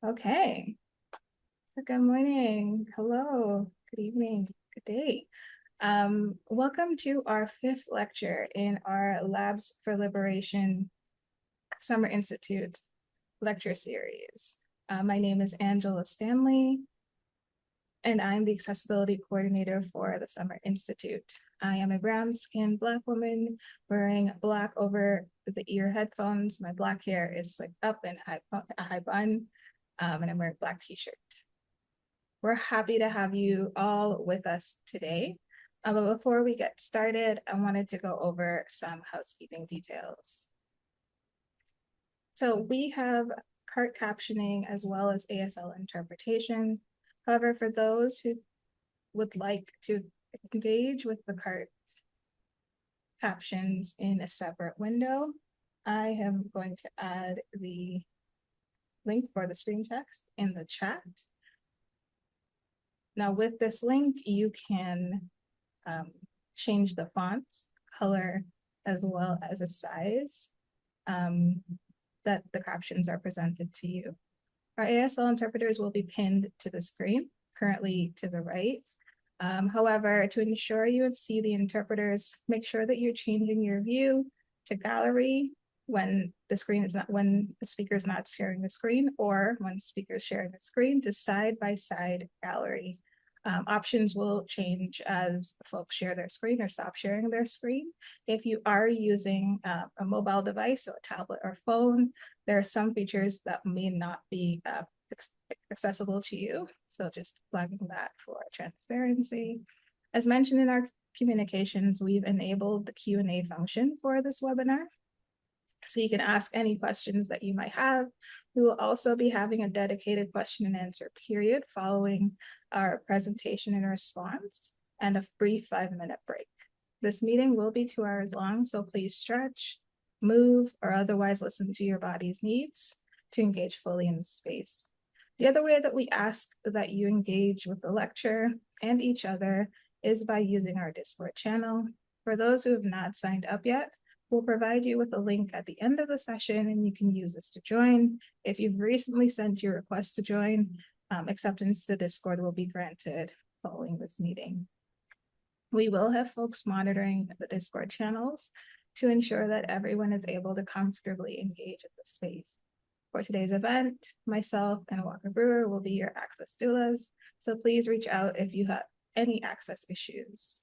Okay, so good morning, hello, good evening, good day. Welcome to our fifth lecture in our Labs for Liberation Summer Institute lecture series. My name is Angela Stanley, and I'm the accessibility coordinator for the Summer Institute. I am a brown-skinned Black woman wearing black over the ear headphones. My black hair is like up in a high bun, and I'm wearing a black t-shirt. We're happy to have you all with us today. But before we get started, I wanted to go over some housekeeping details. So we have CART captioning as well as ASL interpretation. However, for those who would like to engage with the CART captions in a separate window, I am going to add the link for the screen text in the chat. Now with this link, you can change the font, color, as well as a size that the captions are presented to you. Our ASL interpreters will be pinned to the screen, currently to the right. However, to ensure you would see the interpreters, make sure that you're changing your view to gallery when the speaker is not sharing the screen, or when speaker is sharing the screen, to side-by-side gallery. Options will change as folks share their screen or stop sharing their screen. If you are using a mobile device, so a tablet or phone, there are some features that may not be accessible to you. So just flagging that for transparency. As mentioned in our communications, we've enabled the Q&A function for this webinar. So you can ask any questions that you might have. We will also be having a dedicated question and answer period following our presentation and response, and a brief 5-minute break. This meeting will be 2 hours long, so please stretch, move, or otherwise listen to your body's needs to engage fully in the space. The other way that we ask that you engage with the lecture and each other is by using our Discord channel. For those who have not signed up yet, we'll provide you with a link at the end of the session, and you can use this to join. If you've recently sent your request to join, acceptance to Discord will be granted following this meeting. We will have folks monitoring the Discord channels to ensure that everyone is able to comfortably engage in the space. For today's event, myself and Walker Brewer will be your access doulas, so please reach out if you have any access issues.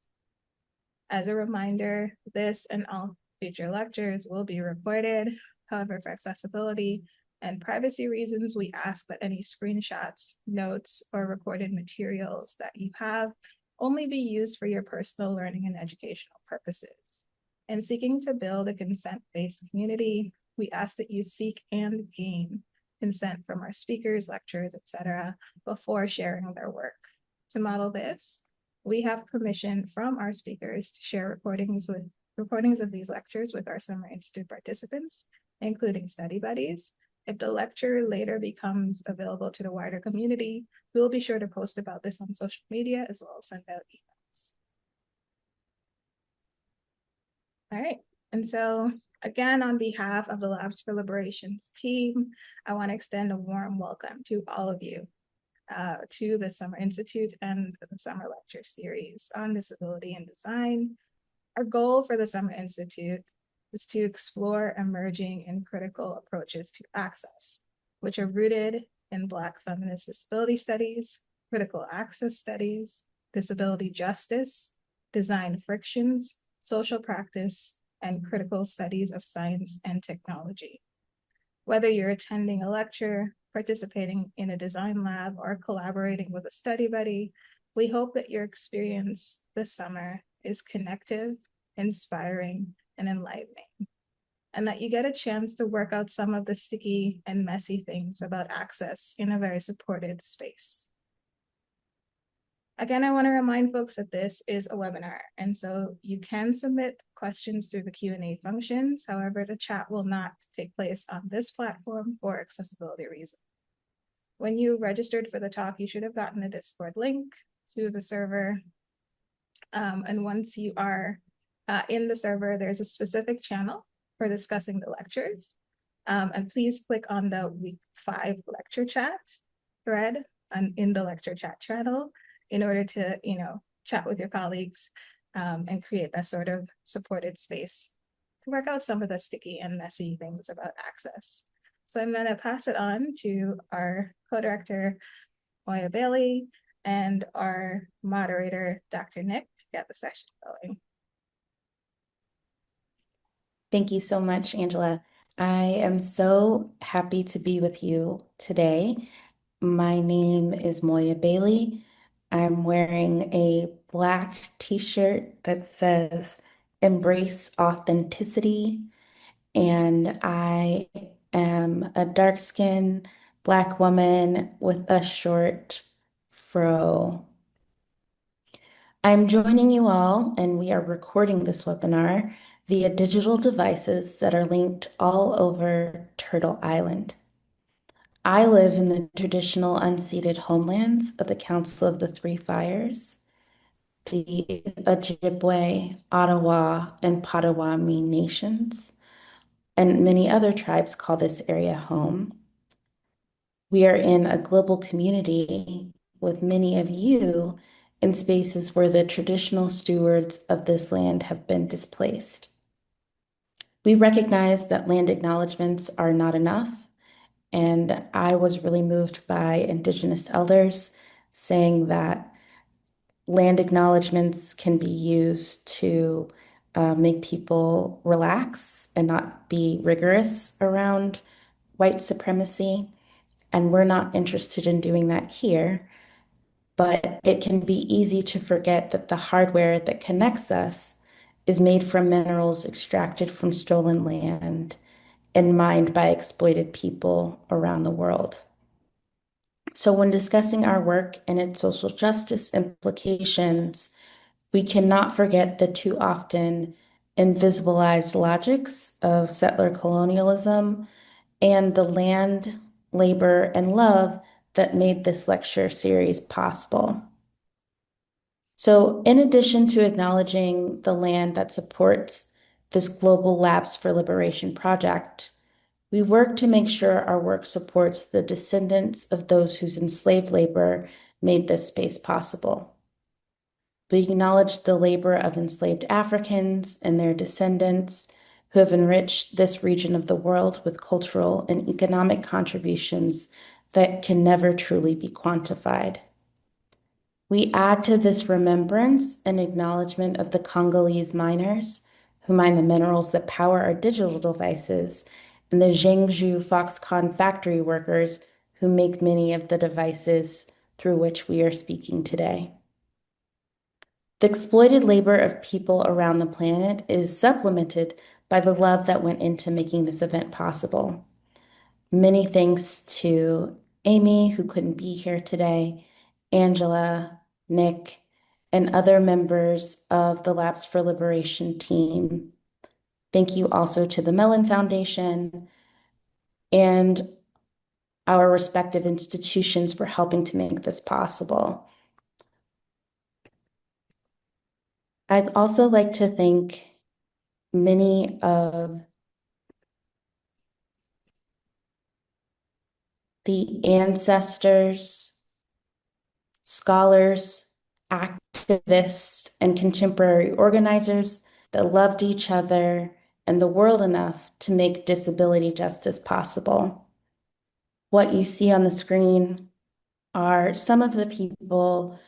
As a reminder, this and all future lectures will be recorded. However, for accessibility and privacy reasons, we ask that any screenshots, notes, or recorded materials that you have only be used for your personal learning and educational purposes. In seeking to build a consent-based community, we ask that you seek and gain consent from our speakers, lecturers, etc., before sharing their work. To model this, we have permission from our speakers to share recordings of these lectures with our Summer Institute participants, including study buddies. If the lecture later becomes available to the wider community, we will be sure to post about this on social media as well as send out emails. All right, and so again, on behalf of the Labs for Liberations team, I want to extend a warm welcome to all of you to the Summer Institute and the Summer Lecture Series on Disability and Design. Our goal for the Summer Institute is to explore emerging and critical approaches to access, which are rooted in Black feminist disability studies, critical access studies, disability justice, design frictions, social practice, and critical studies of science and technology. Whether you're attending a lecture, participating in a design lab, or collaborating with a study buddy, we hope that your experience this summer is connective, inspiring, and enlightening, and that you get a chance to work out some of the sticky and messy things about access in a very supported space. Again, I want to remind folks that this is a webinar, and so you can submit questions through the Q&A functions. However, the chat will not take place on this platform for accessibility reasons. When you registered for the talk, you should have gotten a Discord link to the server. And once you are in the server, there's a specific channel for discussing the lectures. And please click on the week 5 lecture chat thread and in the lecture chat channel in order to, chat with your colleagues and create that sort of supported space to work out some of the sticky and messy things about access. So I'm going to pass it on to our co-director, Moya Bailey, and our moderator, Dr. Nick, to get the session going. Thank you so much, Angela. I am so happy to be with you today. My name is Moya Bailey. I'm wearing a black t-shirt that says Embrace Authenticity, and I am a dark-skinned Black woman with a short fro. I'm joining you all, and we are recording this webinar via digital devices that are linked all over Turtle Island. I live in the traditional unceded homelands of the Council of the Three Fires, the Ojibwe, Ottawa, and Potawatomi nations, and many other tribes call this area home. We are in a global community with many of you in spaces where the traditional stewards of this land have been displaced. We recognize that land acknowledgements are not enough, and I was really moved by Indigenous elders saying that land acknowledgements can be used to make people relax and not be rigorous around white supremacy. And we're not interested in doing that here. But it can be easy to forget that the hardware that connects us is made from minerals extracted from stolen land and mined by exploited people around the world. So, when discussing our work and its social justice implications, we cannot forget the too often invisibilized logics of settler colonialism and the land, labor, and love that made this lecture series possible. So, in addition to acknowledging the land that supports this Global Labs for Liberation project, we work to make sure our work supports the descendants of those whose enslaved labor made this space possible. We acknowledge the labor of enslaved Africans and their descendants who have enriched this region of the world with cultural and economic contributions that can never truly be quantified. We add to this remembrance an acknowledgement of the Congolese miners who mine the minerals that power our digital devices, and the Zhengzhou Foxconn factory workers who make many of the devices through which we are speaking today. The exploited labor of people around the planet is supplemented by the love that went into making this event possible. Many thanks to Amy, who couldn't be here today, Angela, Nick, and other members of the Labs for Liberation team. Thank you also to the Mellon Foundation and our respective institutions for helping to make this possible. I'd also like to thank many of the ancestors, scholars, activists, and contemporary organizers that loved each other and the world enough to make disability justice possible. What you see on the screen are some of the people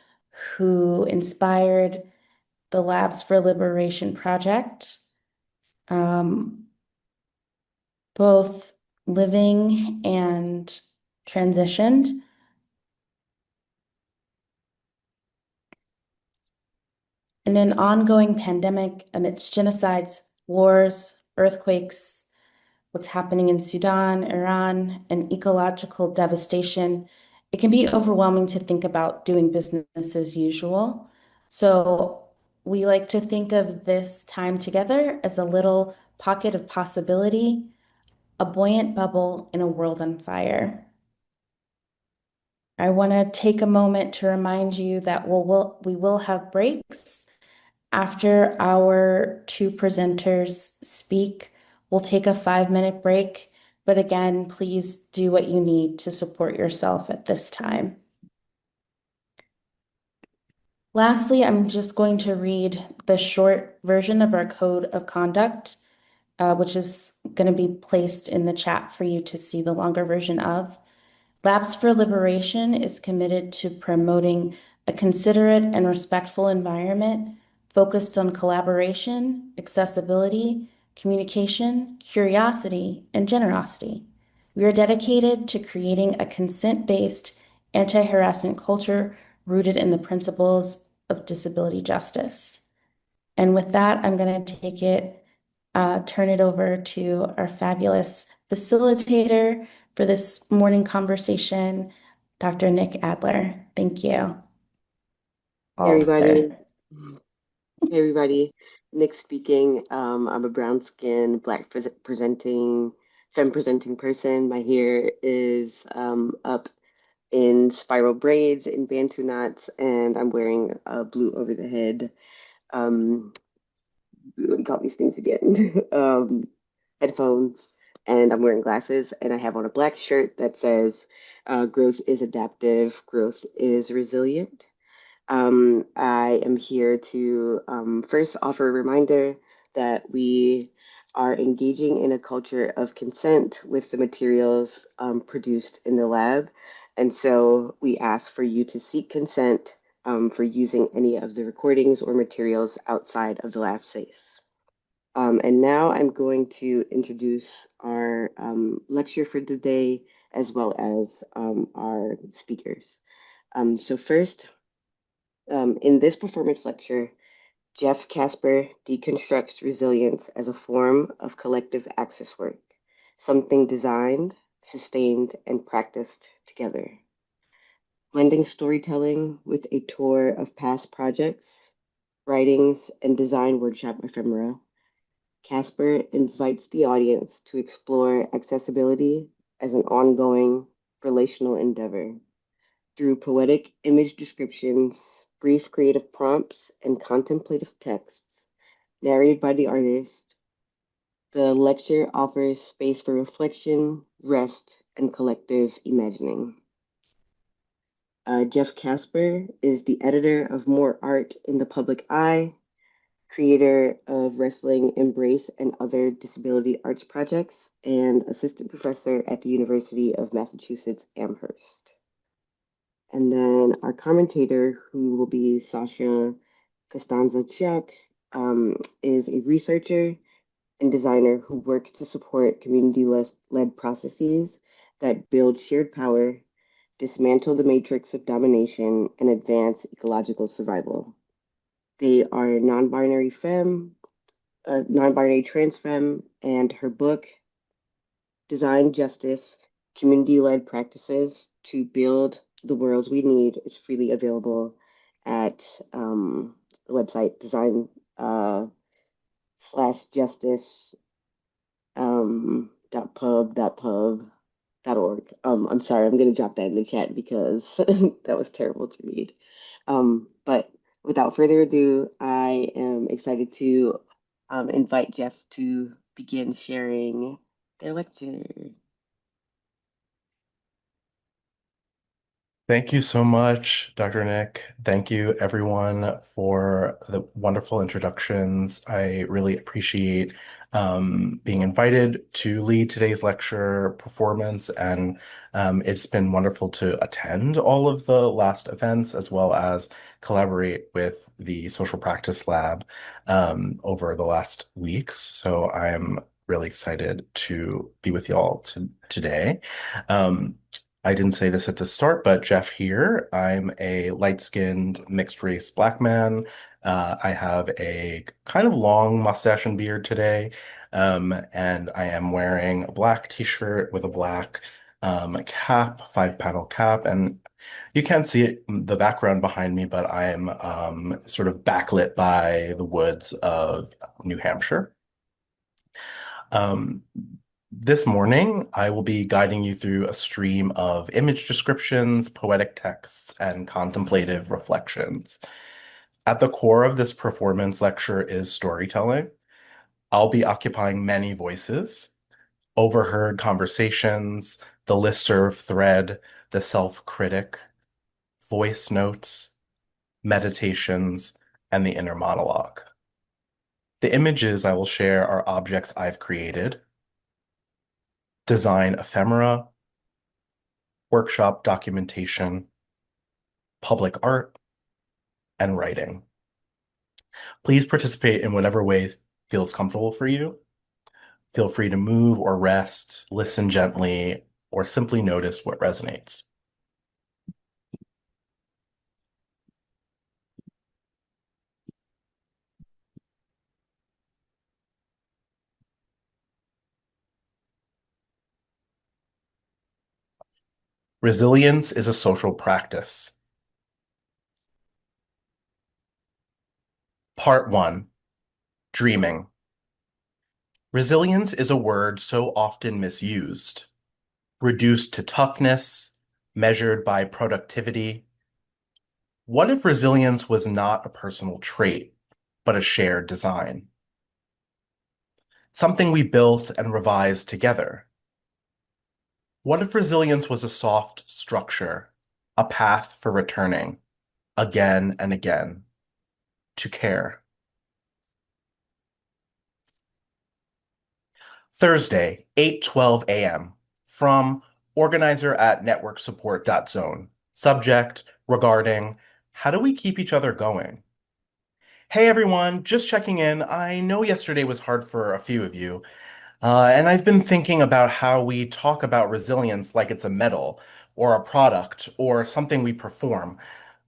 who inspired the Labs for Liberation project, both living and transitioned. In an ongoing pandemic amidst genocides, wars, earthquakes, what's happening in Sudan, Iran, and ecological devastation, it can be overwhelming to think about doing business as usual. So we like to think of this time together as a little pocket of possibility, a buoyant bubble in a world on fire. I want to take a moment to remind you that we will have breaks. After our two presenters speak, we'll take a 5-minute break But again, please do what you need to support yourself at this time. Lastly, I'm just going to read the short version of our code of conduct, which is going to be placed in the chat for you to see the longer version of. Labs for Liberation is committed to promoting a considerate and respectful environment focused on collaboration, accessibility, communication, curiosity, and generosity. We are dedicated to creating a consent-based anti-harassment culture rooted in the principles of disability justice. And with that, I'm going to turn it over to our fabulous facilitator for this morning conversation, Dr. Nick Adler. Thank you. Hey everybody. Author. Hey everybody. Nick speaking. I'm a brown skinned black presenting femme presenting person. My hair is up in spiral braids in bantu knots, and I'm wearing a blue over the head. What do you call these things again? Headphones, and I'm wearing glasses, and I have on a black shirt that says growth is adaptive, growth is resilient. I am here to first offer a reminder that we are engaging in a culture of consent with the materials produced in the lab. And so we ask for you to seek consent for using any of the recordings or materials outside of the lab space. And now I'm going to introduce our lecture for today, as well as our speakers. So first, in this performance lecture, Jeff Kasper deconstructs resilience as a form of collective access work, something designed, sustained, and practiced together. Blending storytelling with a tour of past projects, writings, and design workshop ephemera, Kasper invites the audience to explore accessibility as an ongoing relational endeavor. Through poetic image descriptions, brief creative prompts, and contemplative texts narrated by the artist, the lecture offers space for reflection, rest, and collective imagining. Jeff Kasper is the editor of More Art in the Public Eye, creator of Wrestling Embrace and other disability arts projects, and assistant professor at the University of Massachusetts Amherst. And then our commentator, who will be Sasha Costanza-Chock, is a researcher and designer who works to support community-led processes that build shared power, dismantle the matrix of domination, and advance ecological survival. They are non-binary trans femme, and her book, Design Justice, Community-Led Practices to Build the Worlds We Need, is freely available at the website design slash justice .pub.org. I'm sorry, I'm going to drop that in the chat because that was terrible to read. But without further ado, I am excited to invite Jeff to begin sharing their lecture. Thank you so much, Dr. Nick. Thank you, everyone, for the wonderful introductions. I really appreciate being invited to lead today's lecture performance, and it's been wonderful to attend all of the last events as well as collaborate with the Social Practice Lab over the last weeks. So I'm really excited to be with y'all today. I didn't say this at the start, but Jeff here. I'm a light-skinned mixed race black man. I have a kind of long mustache and beard today, and I am wearing a black t-shirt with a black cap, 5-panel cap, and you can't see it, the background behind me, but I am sort of backlit by the woods of New Hampshire. Um, this morning, I will be guiding you through a stream of image descriptions, poetic texts, and contemplative reflections. At the core of this performance lecture is storytelling. I'll be occupying many voices. overheard conversations, the listserv thread, the self-critic, voice notes, meditations, and the inner monologue. The images I will share are objects I've created, design ephemera, workshop documentation, public art, and writing. Please participate in whatever way feels comfortable for you. Feel free to move or rest, listen gently, or simply notice what resonates. Resilience is a social practice. Part 1, Dreaming. Resilience is a word so often misused, reduced to toughness, measured by productivity. What if resilience was not a personal trait, but a shared design? Something we built and revised together. What if resilience was a soft structure, a path for returning, again and again, to care? Thursday, 8:12 a.m. From organizer at networksupport.zone. Subject regarding how do we keep each other going? Hey everyone, just checking in. I know yesterday was hard for a few of you, and I've been thinking about how we talk about resilience like it's a medal or a product or something we perform.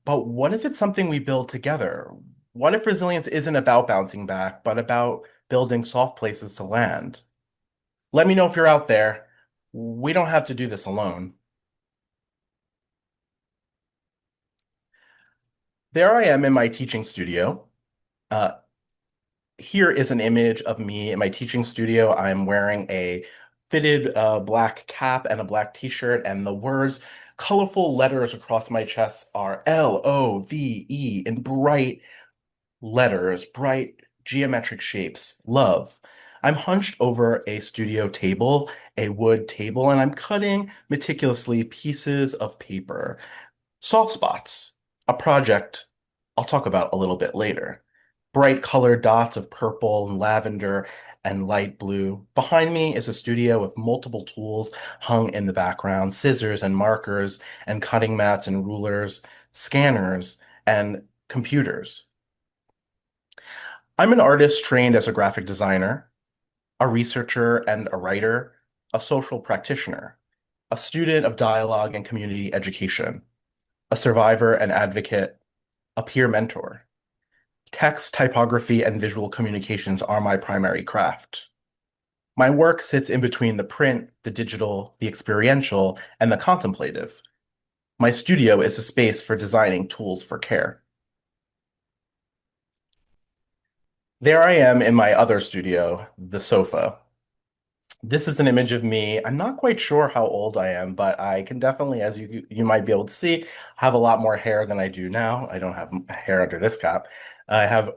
But what if it's something we build together? What if resilience isn't about bouncing back, but about building soft places to land? Let me know if you're out there. We don't have to do this alone. There I am in my teaching studio. Uh, Here is an image of me in my teaching studio. I'm wearing a fitted black cap and a black t-shirt, and the words, colorful letters across my chest are LOVE in bright letters, bright geometric shapes, love. I'm hunched over a studio table, a wood table, and I'm cutting meticulously pieces of paper. Soft spots, a project I'll talk about a little bit later. Bright colored dots of purple and lavender and light blue. Behind me is a studio with multiple tools hung in the background, scissors and markers and cutting mats and rulers, scanners and computers. I'm an artist trained as a graphic designer, a researcher and a writer, a social practitioner, a student of dialogue and community education, a survivor and advocate, a peer mentor. Text, typography, and visual communications are my primary craft. My work sits in between the print, the digital, the experiential, and the contemplative. My studio is a space for designing tools for care. There I am in my other studio, the sofa. This is an image of me. I'm not quite sure how old I am, but I can definitely, as you might be able to see, have a lot more hair than I do now. I don't have hair under this cap. I have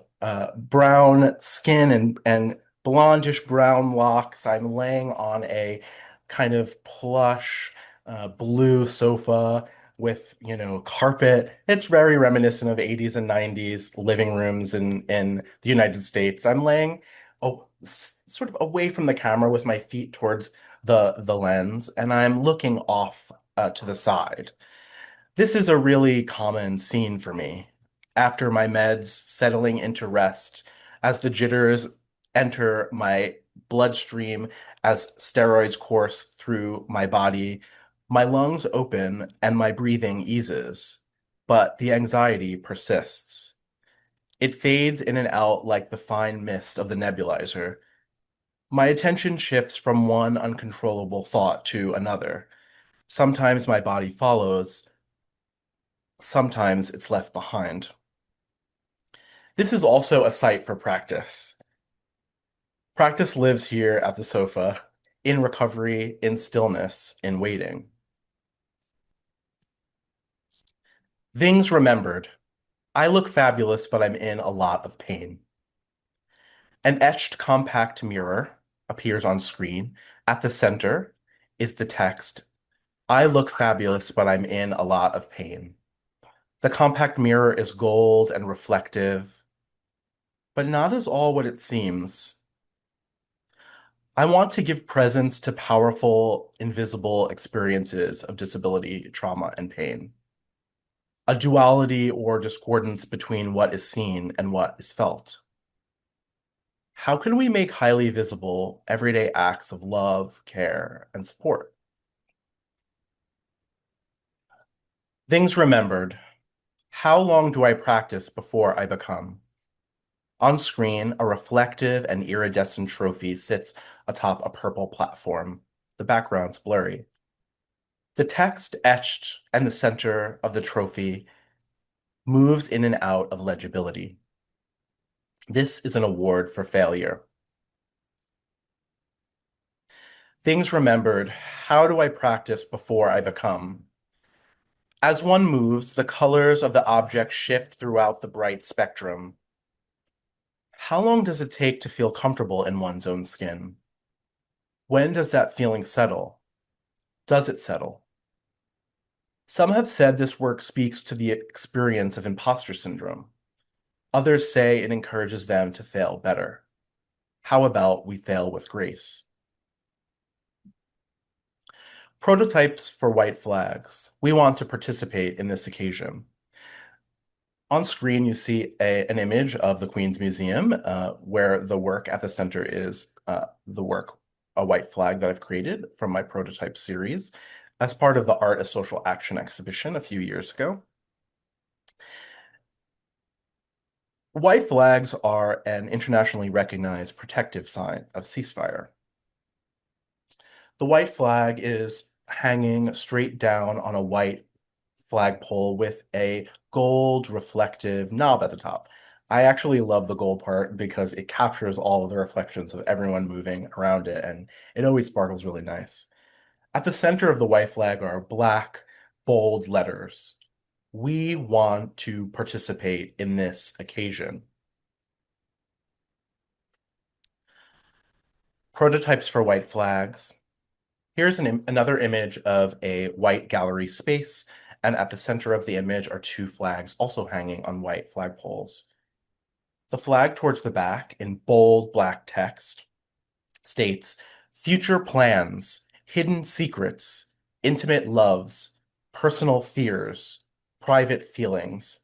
brown skin and blondish brown locks. I'm laying on a kind of plush blue sofa with, carpet. It's very reminiscent of 80s and 90s living rooms in the United States. I'm laying sort of away from the camera with my feet towards the lens, and I'm looking off to the side. This is a really common scene for me. After my meds settling into rest, as the jitters enter my bloodstream, as steroids course through my body, my lungs open and my breathing eases, but the anxiety persists. It fades in and out like the fine mist of the nebulizer. My attention shifts from one uncontrollable thought to another. Sometimes my body follows, sometimes it's left behind. This is also a site for practice. Practice lives here at the sofa, in recovery, in stillness, in waiting. Things remembered. I look fabulous, but I'm in a lot of pain. An etched compact mirror appears on screen, At the center is the text, I look fabulous, but I'm in a lot of pain. The compact mirror is gold and reflective, but not as all what it seems. I want to give presence to powerful, invisible experiences of disability, trauma, and pain. A duality or discordance between what is seen and what is felt. How can we make highly visible everyday acts of love, care, and support? Things remembered. How long do I practice before I become? On screen, a reflective and iridescent trophy sits atop a purple platform. The background's blurry. The text etched in the center of the trophy moves in and out of legibility. This is an award for failure. Things remembered. How do I practice before I become? As one moves, the colors of the object shift throughout the bright spectrum. How long does it take to feel comfortable in one's own skin? When does that feeling settle? Does it settle? Some have said this work speaks to the experience of imposter syndrome. Others say it encourages them to fail better. How about we fail with grace? Prototypes for white flags. We want to participate in this occasion. On screen, you see an image of the Queen's Museum, where the work at the center is the work, a white flag that I've created from my prototype series as part of the Art as Social Action exhibition a few years ago. White flags are an internationally recognized protective sign of ceasefire. The white flag is hanging straight down on a white flagpole with a gold reflective knob at the top. I actually love the gold part because it captures all of the reflections of everyone moving around it, and it always sparkles really nice. At the center of the white flag are black, bold letters. We want to participate in this occasion. Prototypes for white flags. Here's another image of a white gallery space, and at the center of the image are two flags also hanging on white flagpoles. The flag towards the back, in bold black text, states, future plans, hidden secrets, intimate loves, personal fears, private feelings.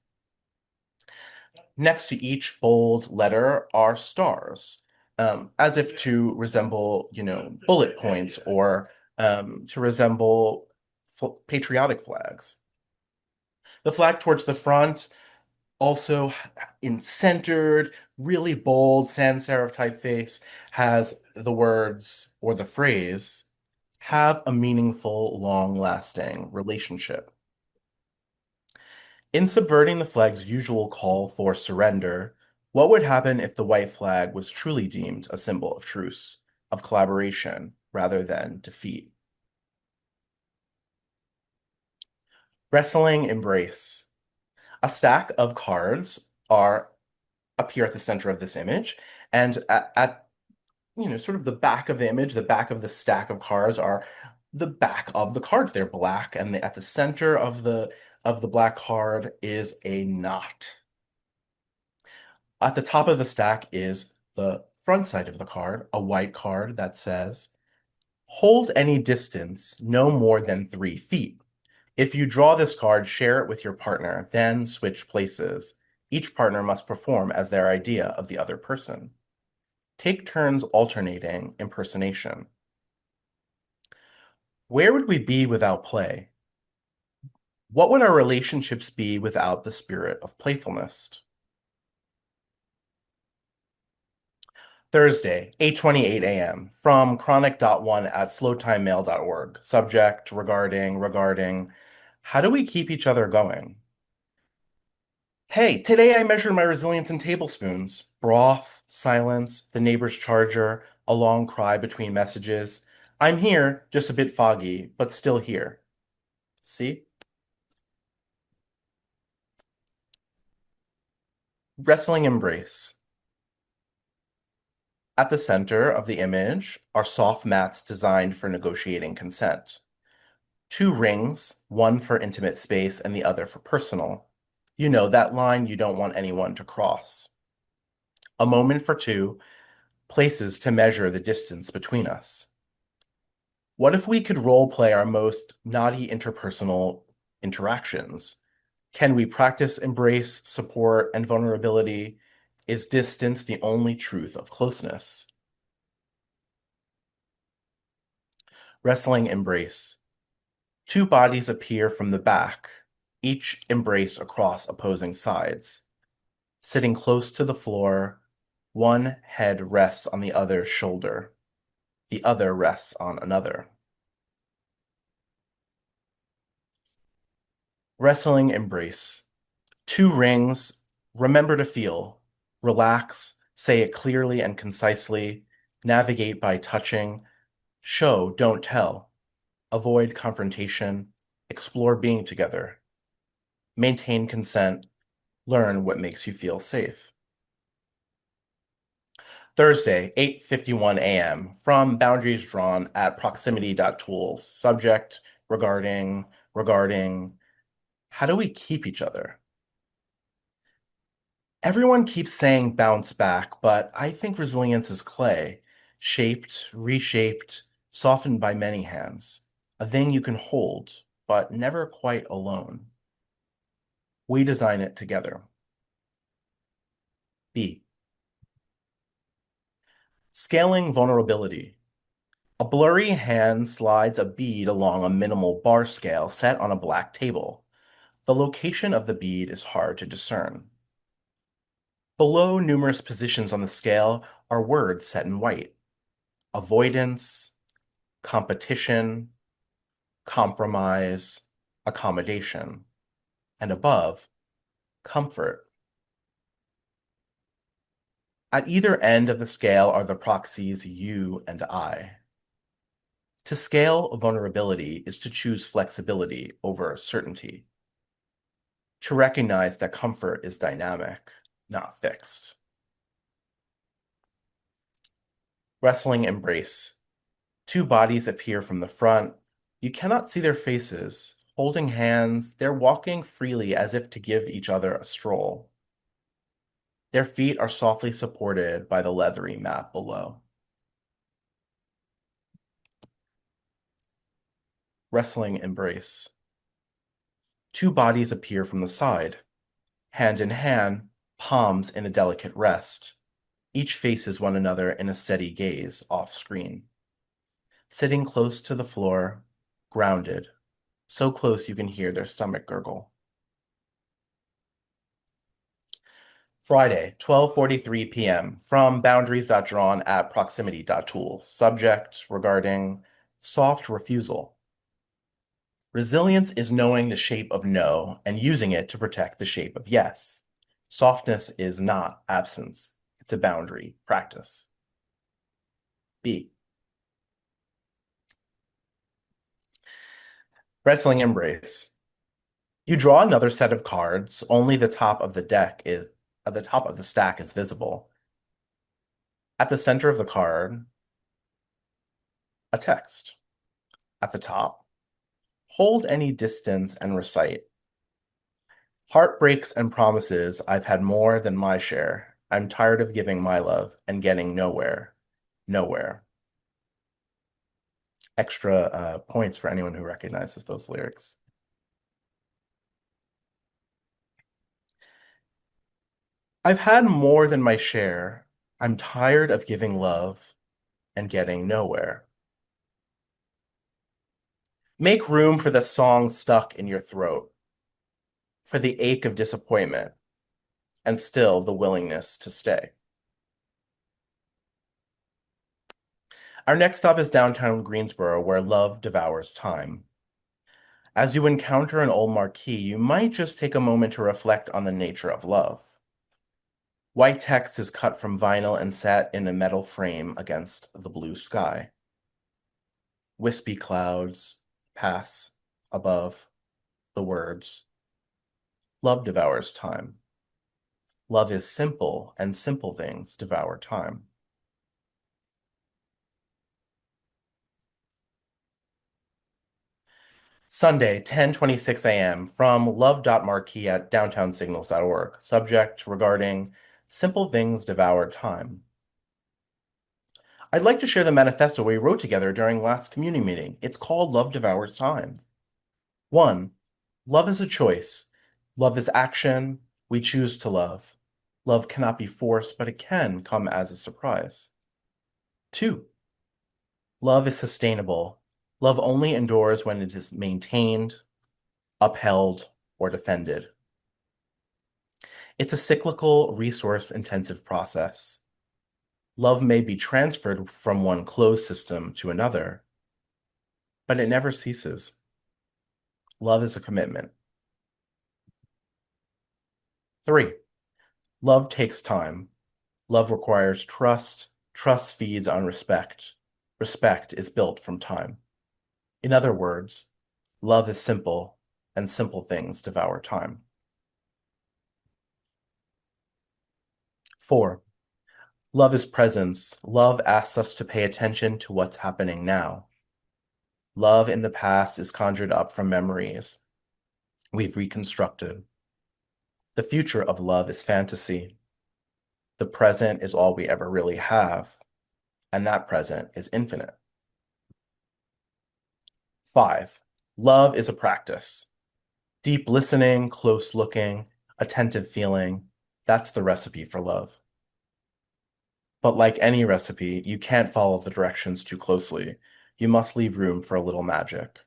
Next to each bold letter are stars, as if to resemble, bullet points or to resemble patriotic flags. The flag towards the front, also in centered, really bold sans serif typeface, has the words or the phrase, have a meaningful, long-lasting relationship. In subverting the flag's usual call for surrender, what would happen if the white flag was truly deemed a symbol of truce, of collaboration, rather than defeat? Wrestling embrace. A stack of cards appear at the center of this image, and at sort of the back of the image, the back of the stack of cards are the back of the cards. They're black, and at the center of the black card is a knot. At the top of the stack is the front side of the card, a white card that says, hold any distance no more than 3 feet. If you draw this card, share it with your partner, then switch places. Each partner must perform as their idea of the other person. Take turns alternating impersonation. Where would we be without play? What would our relationships be without the spirit of playfulness? Thursday, 8:28 a.m. from chronic.1@slowtimemail.org. Subject, regarding, how do we keep each other going? Hey, today I measured my resilience in tablespoons. Broth, silence, the neighbor's charger, a long cry between messages. I'm here, just a bit foggy, but still here. See? Wrestling embrace. At the center of the image are soft mats designed for negotiating consent. Two rings, one for intimate space and the other for personal. You know, that line you don't want anyone to cross. A moment for two, places to measure the distance between us. What if we could role play our most naughty interpersonal interactions? Can we practice embrace, support, and vulnerability? Is distance the only truth of closeness? Wrestling embrace. Two bodies appear from the back, each embrace across opposing sides. Sitting close to the floor, one head rests on the other's shoulder. The other rests on another. Wrestling embrace. Two rings, remember to feel, relax, say it clearly and concisely, navigate by touching, show, don't tell, avoid confrontation, explore being together, maintain consent, learn what makes you feel safe. Thursday, 8:51 a.m. from boundaries drawn at proximity.tools. Subject regarding how do we keep each other? Everyone keeps saying bounce back, but I think resilience is clay, shaped, reshaped, softened by many hands, a thing you can hold, but never quite alone. We design it together. B. Scaling vulnerability. A blurry hand slides a bead along a minimal bar scale set on a black table. The location of the bead is hard to discern. Below numerous positions on the scale are words set in white. Avoidance, competition, compromise, accommodation, and above, comfort. At either end of the scale are the proxies you and I. To scale vulnerability is to choose flexibility over certainty. To recognize that comfort is dynamic, not fixed. Wrestling embrace. Two bodies appear from the front. You cannot see their faces. Holding hands, they're walking freely as if to give each other a stroll. Their feet are softly supported by the leathery mat below. Wrestling embrace. Two bodies appear from the side. Hand in hand, palms in a delicate rest. Each faces one another in a steady gaze off screen. Sitting close to the floor, grounded, so close you can hear their stomach gurgle. Friday, 12:43 p.m. from boundaries.drawn at proximity.tools. Subject regarding soft refusal. Resilience is knowing the shape of no and using it to protect the shape of yes. Softness is not absence. It's a boundary practice. B. Wrestling embrace. You draw another set of cards, only the top of the top of the stack is visible. At the center of the card, a text. At the top, hold any distance and recite. Heartbreaks and promises, I've had more than my share. I'm tired of giving my love and getting nowhere. Nowhere. Extra points for anyone who recognizes those lyrics. I've had more than my share. I'm tired of giving love and getting nowhere. Make room for the song stuck in your throat, for the ache of disappointment, and still the willingness to stay. Our next stop is downtown Greensboro, where love devours time. As you encounter an old marquee, you might just take a moment to reflect on the nature of love. White text is cut from vinyl and set in a metal frame against the blue sky. Wispy clouds pass above the words. Love devours time. Love is simple, and simple things devour time. Sunday, 10:26 a.m. from love.marquee at downtownsignals.org. Subject regarding simple things devour time. I'd like to share the manifesto we wrote together during last community meeting. It's called Love Devours Time. 1. Love is a choice. Love is action. We choose to love. Love cannot be forced, but it can come as a surprise. 2. Love is sustainable. Love only endures when it is maintained, upheld, or defended. It's a cyclical, resource-intensive process. Love may be transferred from one closed system to another, but it never ceases. Love is a commitment. 3. Love takes time. Love requires trust. Trust feeds on respect. Respect is built from time. In other words, love is simple, and simple things devour time. 4. Love is presence. Love asks us to pay attention to what's happening now. Love in the past is conjured up from memories we've reconstructed. The future of love is fantasy. The present is all we ever really have, and that present is infinite. 5. Love is a practice. Deep listening, close looking, attentive feeling, that's the recipe for love. But like any recipe, you can't follow the directions too closely. You must leave room for a little magic.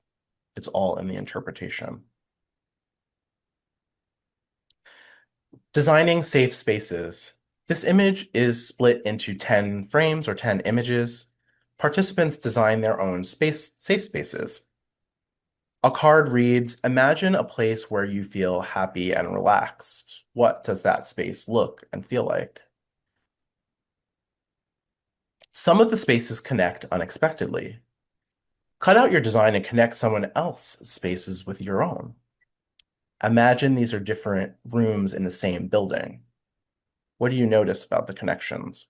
It's all in the interpretation. Designing safe spaces. This image is split into 10 frames or 10 images. Participants design their own safe spaces. A card reads, imagine a place where you feel happy and relaxed. What does that space look and feel like? Some of the spaces connect unexpectedly. Cut out your design and connect someone else's spaces with your own. Imagine these are different rooms in the same building. What do you notice about the connections?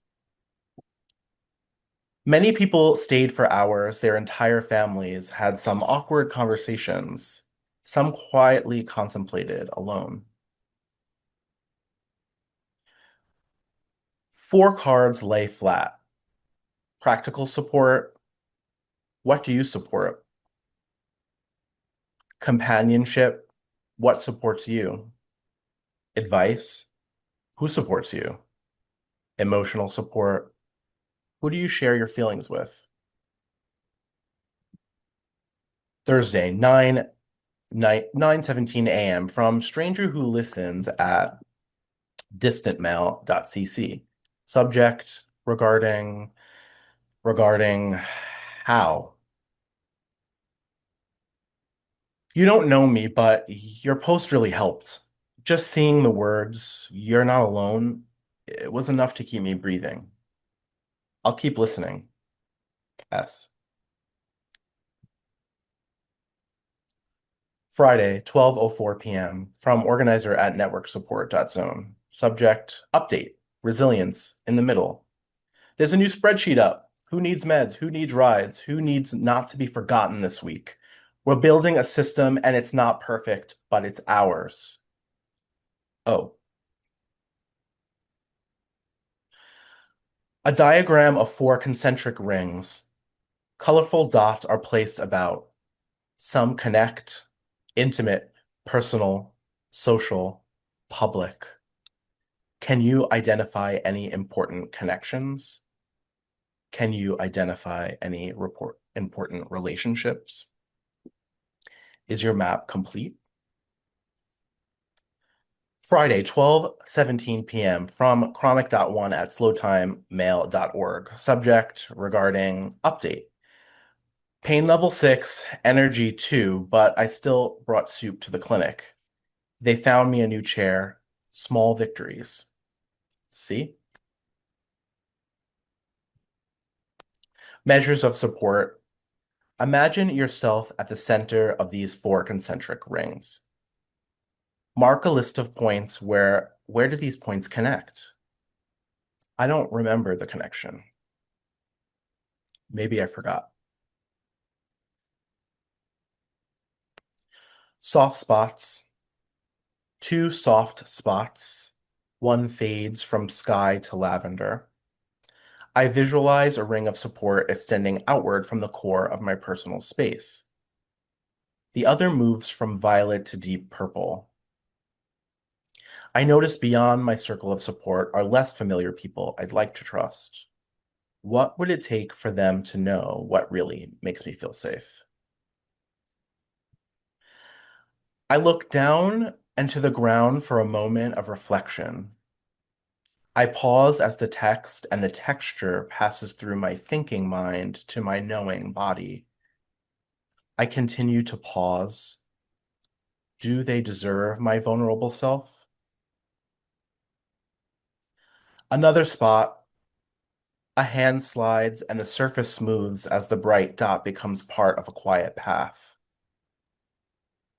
Many people stayed for hours. Their entire families had some awkward conversations. Some quietly contemplated alone. 4 cards lay flat. Practical support. What do you support? Companionship. What supports you? Advice. Who supports you? Emotional support. Who do you share your feelings with? Thursday, 9:17 a.m. from stranger who listens at distantmail.cc. Subject regarding how. You don't know me, but your post really helped. Just seeing the words, you're not alone, it was enough to keep me breathing. I'll keep listening. S. Friday, 12:04 p.m. from organizer at networksupport.zone. Subject, update, resilience, in the middle. There's a new spreadsheet up. Who needs meds? Who needs rides? Who needs not to be forgotten this week? We're building a system and it's not perfect, but it's ours. Oh. A diagram of 4 concentric rings. Colorful dots are placed about. Some connect, intimate, personal, social, public. Can you identify any important connections? Can you identify any important relationships? Is your map complete? Friday, 12:17 p.m. from chronic.1 at slowtimemail.org. Subject regarding update. Pain level 6, energy 2, but I still brought soup to the clinic. They found me a new chair. Small victories. See? Measures of support. Imagine yourself at the center of these 4 concentric rings. Mark a list of points where do these points connect? I don't remember the connection. Maybe I forgot. Soft spots, two soft spots, one fades from sky to lavender. I visualize a ring of support extending outward from the core of my personal space. The other moves from violet to deep purple. I notice beyond my circle of support are less familiar people I'd like to trust. What would it take for them to know what really makes me feel safe? I look down and to the ground for a moment of reflection. I pause as the text and the texture passes through my thinking mind to my knowing body. I continue to pause. Do they deserve my vulnerable self? Another spot, a hand slides and the surface smooths as the bright dot becomes part of a quiet path.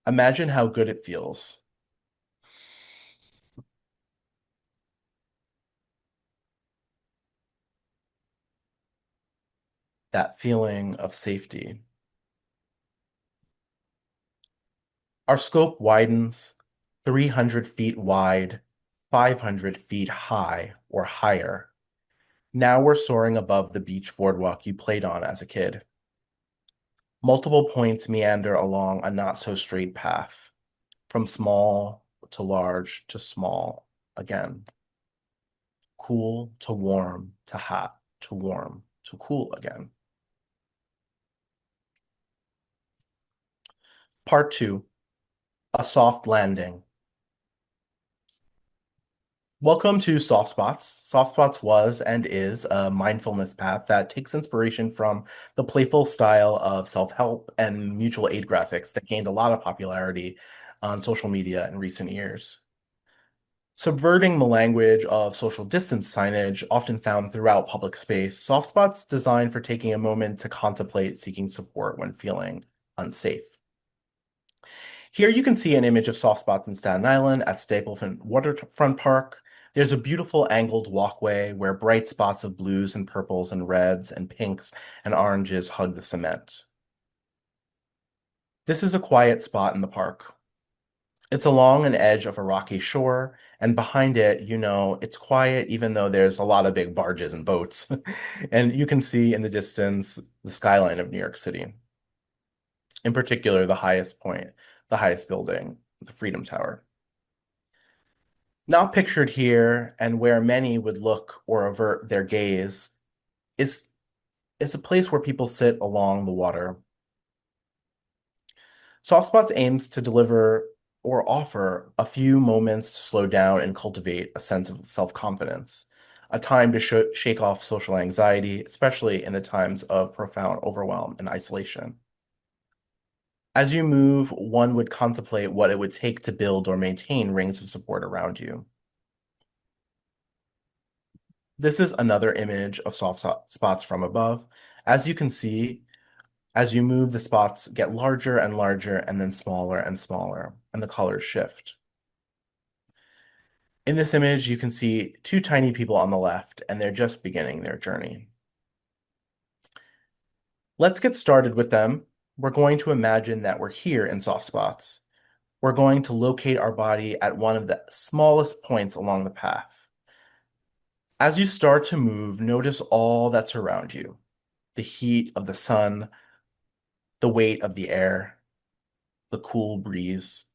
Imagine how good it feels. That feeling of safety. Our scope widens, 300 feet wide, 500 feet high or higher. Now we're soaring above the beach boardwalk you played on as a kid. Multiple points meander along a not-so-straight path, from small to large to small again. Cool to warm to hot to warm to cool again. Part 2, a soft landing. Welcome to Soft Spots. Soft Spots was and is a mindfulness path that takes inspiration from the playful style of self-help and mutual aid graphics that gained a lot of popularity on social media in recent years. Subverting the language of social distance signage often found throughout public space, Soft Spots designed for taking a moment to contemplate seeking support when feeling unsafe. Here you can see an image of soft spots in Staten Island at Stapleton Waterfront Park. There's a beautiful angled walkway where bright spots of blues and purples and reds and pinks and oranges hug the cement. This is a quiet spot in the park. It's along an edge of a rocky shore, and behind it, you know, it's quiet even though there's a lot of big barges and boats. And you can see in the distance the skyline of New York City. In particular, the highest point, the highest building, the Freedom Tower. Not pictured here, and where many would look or avert their gaze, is, is a place where people sit along the water. Soft Spots aims to deliver or offer a few moments to slow down and cultivate a sense of self-confidence, a time to shake off social anxiety, especially in the times of profound overwhelm and isolation. As you move, one would contemplate what it would take to build or maintain rings of support around you. This is another image of soft spots from above. As you can see, as you move, the spots get larger and larger and then smaller and smaller, and the colors shift. In this image, you can see two tiny people on the left, and they're just beginning their journey. Let's get started with them. We're going to imagine that we're here in soft spots. We're going to locate our body at one of the smallest points along the path. As you start to move, notice all that's around you. The heat of the sun, the weight of the air, the cool breeze.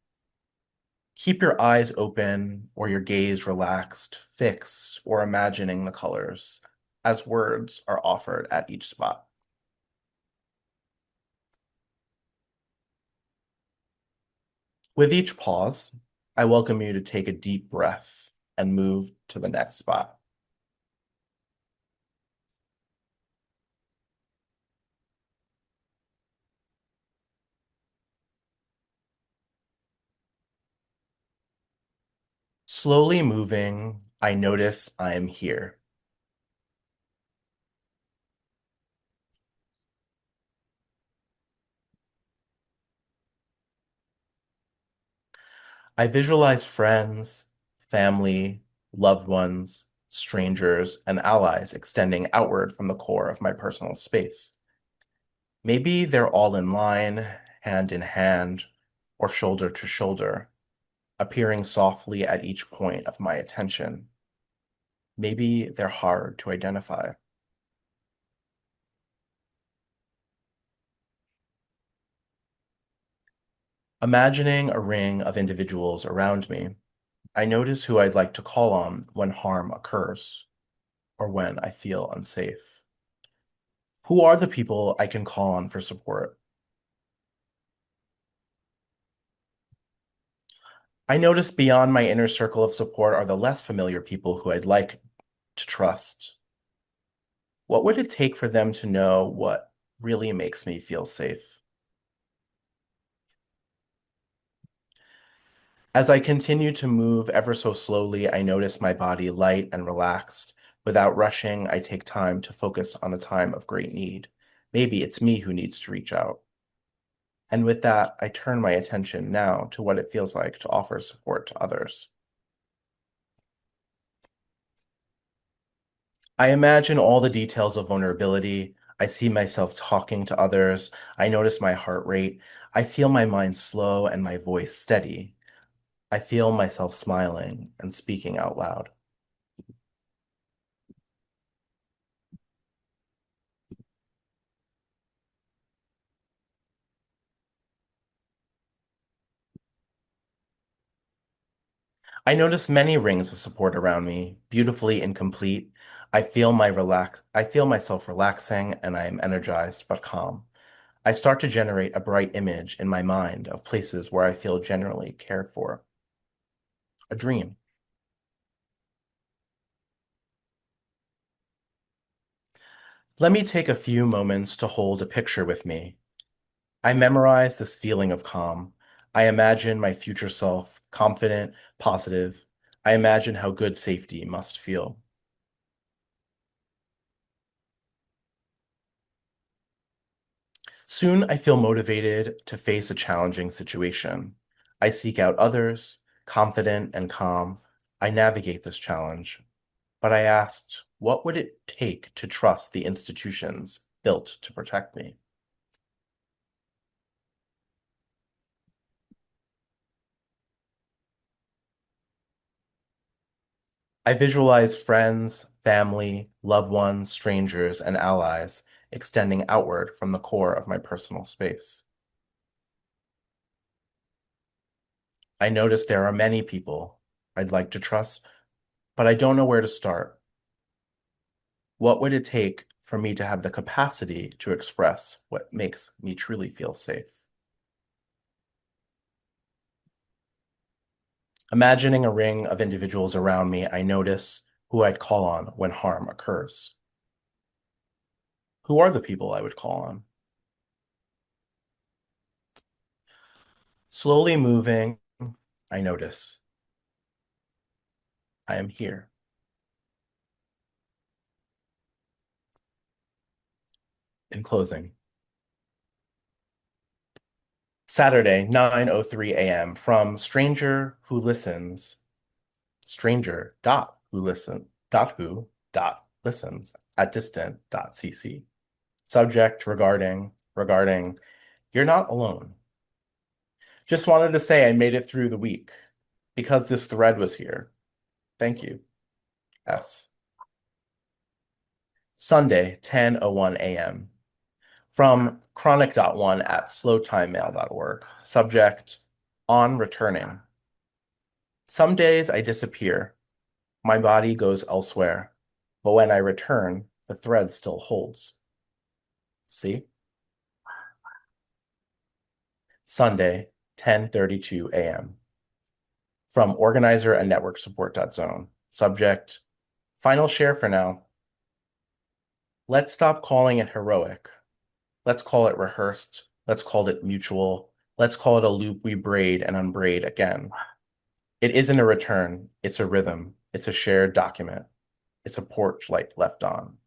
Keep your eyes open or your gaze relaxed, fixed, or imagining the colors as words are offered at each spot. With each pause, I welcome you to take a deep breath and move to the next spot. Slowly moving, I notice I am here. I visualize friends, family, loved ones, strangers, and allies extending outward from the core of my personal space. Maybe they're all in line, hand in hand, or shoulder to shoulder, appearing softly at each point of my attention. Maybe they're hard to identify. Imagining a ring of individuals around me, I notice who I'd like to call on when harm occurs or when I feel unsafe. Who are the people I can call on for support? I notice beyond my inner circle of support are the less familiar people who I'd like to trust. What would it take for them to know what really makes me feel safe? As I continue to move ever so slowly, I notice my body light and relaxed. Without rushing, I take time to focus on a time of great need. Maybe it's me who needs to reach out. And with that, I turn my attention now to what it feels like to offer support to others. I imagine all the details of vulnerability. I see myself talking to others. I notice my heart rate. I feel my mind slow and my voice steady. I feel myself smiling and speaking out loud. I notice many rings of support around me, beautifully incomplete. I feel myself relaxing and I am energized but calm. I start to generate a bright image in my mind of places where I feel generally cared for. A dream. Let me take a few moments to hold a picture with me. I memorize this feeling of calm. I imagine my future self, confident, positive. I imagine how good safety must feel. Soon I feel motivated to face a challenging situation. I seek out others, confident and calm. I navigate this challenge. But I asked, what would it take to trust the institutions built to protect me? I visualize friends, family, loved ones, strangers, and allies extending outward from the core of my personal space. I notice there are many people I'd like to trust, but I don't know where to start. What would it take for me to have the capacity to express what makes me truly feel safe? Imagining a ring of individuals around me, I notice who I'd call on when harm occurs. Who are the people I would call on? Slowly moving, I notice I am here. In closing, Saturday, 9:03 a.m. from stranger dot who dot listens at distant dot cc. Subject regarding, you're not alone. Just wanted to say I made it through the week because this thread was here. Thank you. S. Sunday, 10:01 a.m. from chronic.one at slowtimemail.org. Subject, on returning. Some days I disappear. My body goes elsewhere. But when I return, the thread still holds. See? Sunday, 10:32 a.m. from organizer and network support.zone. Subject, final share for now. Let's stop calling it heroic. Let's call it rehearsed. Let's call it mutual. Let's call it a loop we braid and unbraid again. It isn't a return. It's a rhythm. It's a shared document. It's a porch light left on.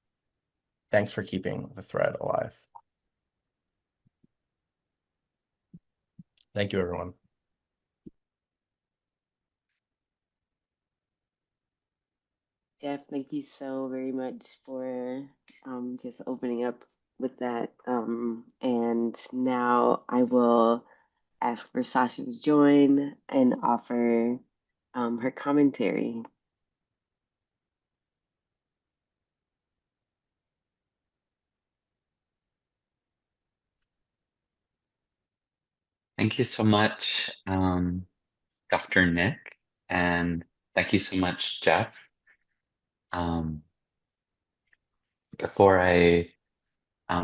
Thanks for keeping the thread alive. Thank you, everyone. Jeff, thank you so very much for just opening up with that. And now I will ask for Sasha to join and offer her commentary. Thank you so much, Dr. Nick, and thank you so much, Jeff. Um, Before I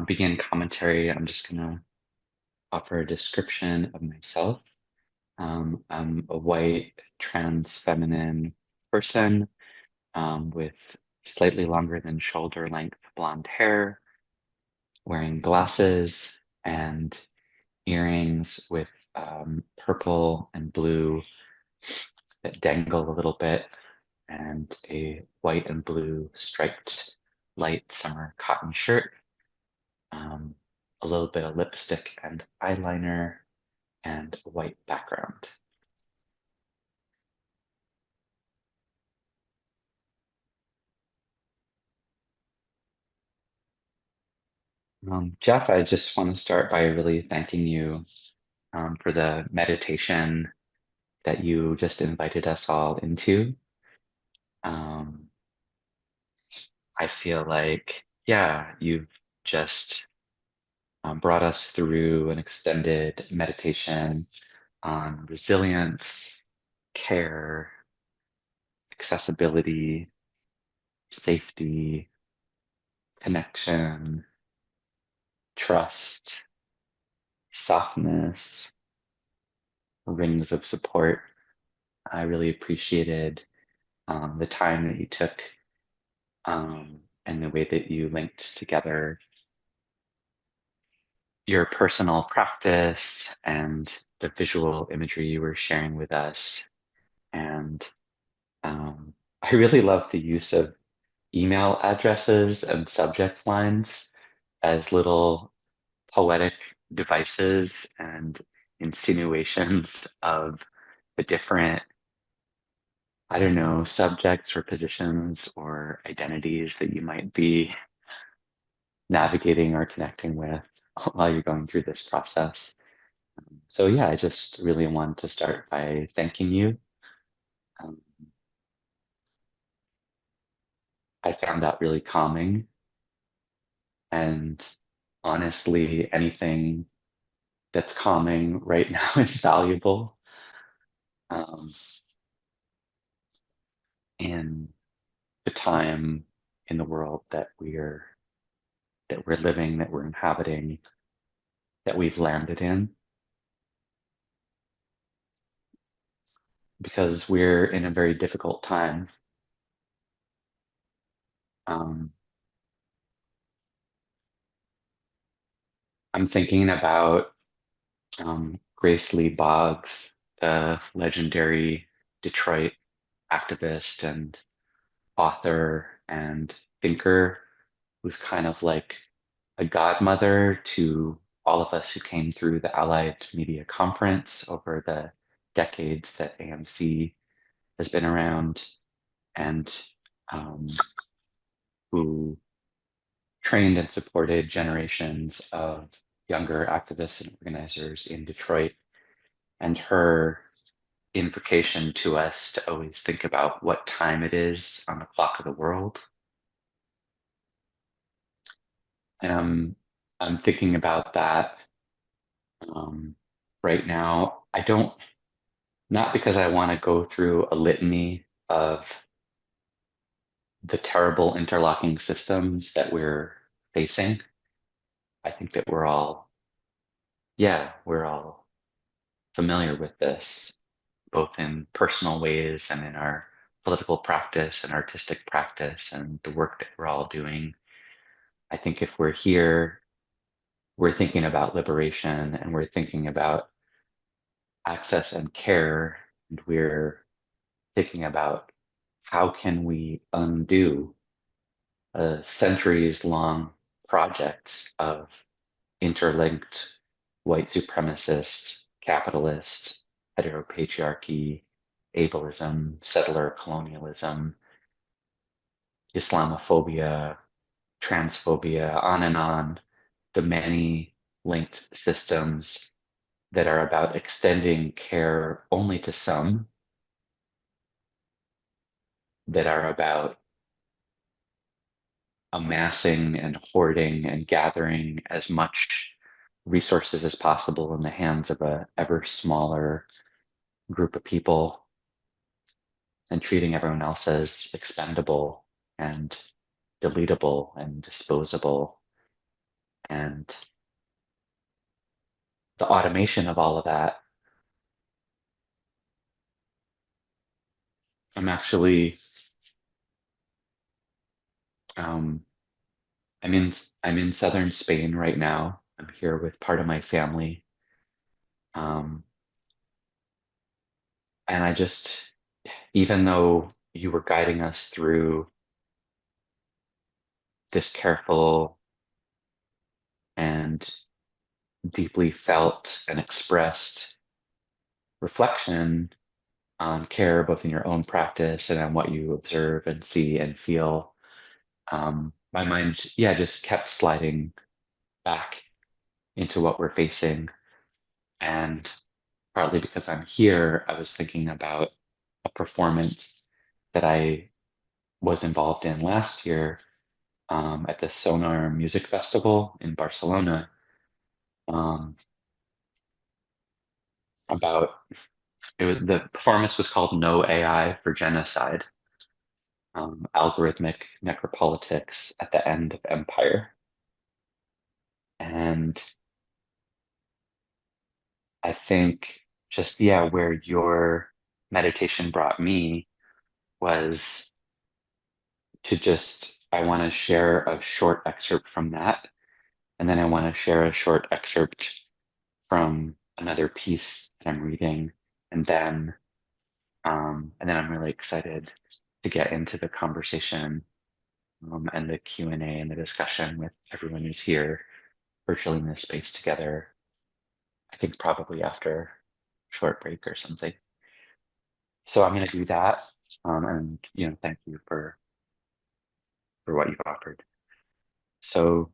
begin commentary, I'm just going to offer a description of myself. I'm a white, trans, feminine person with slightly longer than shoulder length blonde hair, wearing glasses and earrings with purple and blue that dangle a little bit, and a white and blue striped light summer cotton shirt, um, a little bit of lipstick and eyeliner, and a white background. Jeff, I just want to start by really thanking you for the meditation that you just invited us all into. Um, I feel like, yeah, you've just brought us through an extended meditation on resilience, care, accessibility, safety, connection, trust, softness, rings of support. I really appreciated the time that you took and the way that you linked together your personal practice and the visual imagery you were sharing with us. And I really love the use of email addresses and subject lines as little poetic devices and insinuations of the different, I don't know, subjects or positions or identities that you might be navigating or connecting with while you're going through this process. So yeah, I just really want to start by thanking you. Um, I found that really calming, and honestly, anything that's calming right now is valuable um, in the time in the world that we're living, that we're inhabiting, that we've landed in, because we're in a very difficult time. Um, I'm thinking about Grace Lee Boggs, the legendary Detroit activist and author and thinker, who's kind of like a godmother to all of us who came through the Allied Media Conference over the decades that AMC has been around, and um, who trained and supported generations of younger activists and organizers in Detroit. And her invocation to us to always think about what time it is on the clock of the world. And I'm thinking about that right now. I don't, not because I want to go through a litany of the terrible interlocking systems that we're facing. I think that we're all familiar with this, both in personal ways and in our political practice and artistic practice and the work that we're all doing. I think if we're here, we're thinking about liberation and we're thinking about access and care, and we're thinking about how can we undo centuries long projects of interlinked white supremacist, capitalist, heteropatriarchy, ableism, settler colonialism, Islamophobia, transphobia, on and on, the many linked systems that are about extending care only to some, that are about amassing and hoarding and gathering as much resources as possible in the hands of a ever smaller group of people and treating everyone else as expendable and deletable and disposable. And the automation of all of that, I'm actually um, I'm in southern Spain right now. I'm here with part of my family. Um, and I just, even though you were guiding us through this careful and deeply felt and expressed reflection on care, both in your own practice and on what you observe and see and feel, my mind, yeah, just kept sliding back into what we're facing. And partly because I'm here, I was thinking about a performance that I was involved in last year at the Sonar Music Festival in Barcelona. Um, about the performance was called No AI for Genocide, algorithmic necropolitics at the end of empire. And I think just, yeah, where your meditation brought me was to just, I want to share a short excerpt from that. And then I want to share a short excerpt from another piece that I'm reading. And then I'm really excited to get into the conversation and the Q&A and the discussion with everyone who's here virtually in this space together. I think probably after a short break or something. So I'm going to do that. And thank you for what you've offered. So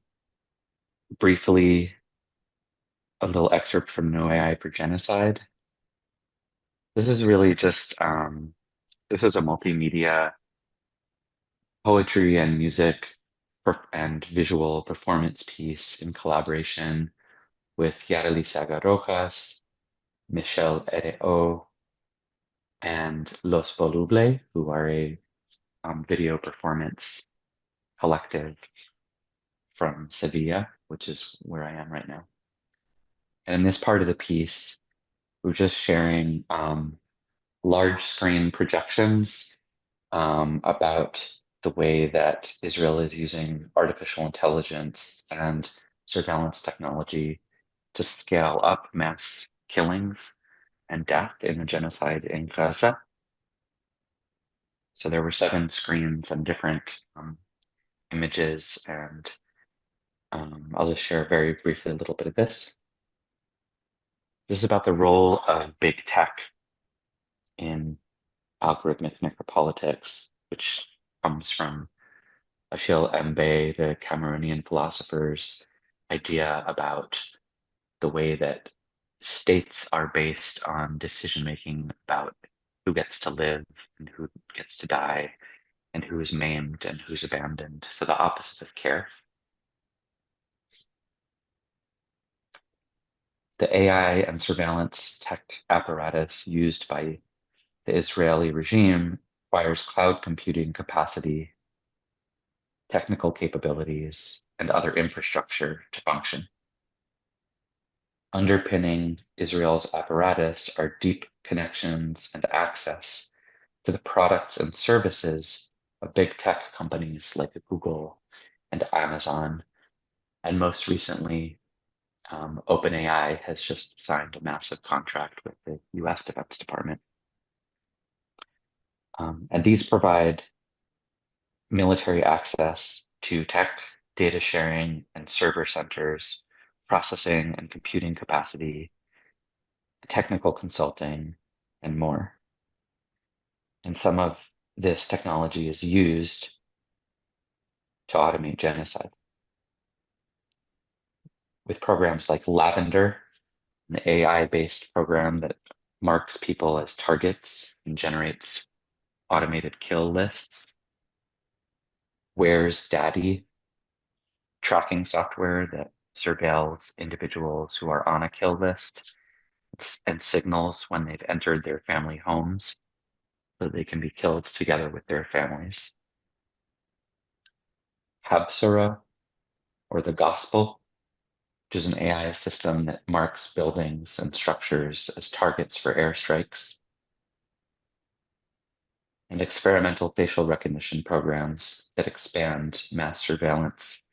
briefly, a little excerpt from No AI for Genocide. This is really just this is a multimedia poetry and music and visual performance piece in collaboration with Yarelisaga Rojas, Michelle Ereo, and Los Voluble, who are a video performance collective from Sevilla, which is where I am right now. And in this part of the piece, we're just sharing large screen projections about the way that Israel is using artificial intelligence and surveillance technology to scale up mass killings and death in the genocide in Gaza. So there were 7 screens and different images, and I'll just share very briefly a little bit of this. This is about the role of big tech in algorithmic necropolitics, which comes from Achille Mbembe, the Cameroonian philosopher's idea about the way that states are based on decision making about who gets to live and who gets to die and who is maimed and who's abandoned. So the opposite of care. The AI and surveillance tech apparatus used by the Israeli regime requires cloud computing capacity, technical capabilities, and other infrastructure to function. Underpinning Israel's apparatus are deep connections and access to the products and services of big tech companies like Google and Amazon. And most recently, OpenAI has just signed a massive contract with the US Defense Department. And these provide military access to tech, data sharing, and server centers, processing and computing capacity, technical consulting, and more. And some of this technology is used to automate genocide with programs like Lavender, an AI-based program that marks people as targets and generates automated kill lists. Where's Daddy? Tracking software that surveils individuals who are on a kill list and signals when they've entered their family homes so they can be killed together with their families. Habsura, or the Gospel, which is an AI system that marks buildings and structures as targets for airstrikes. And experimental facial recognition programs that expand mass surveillance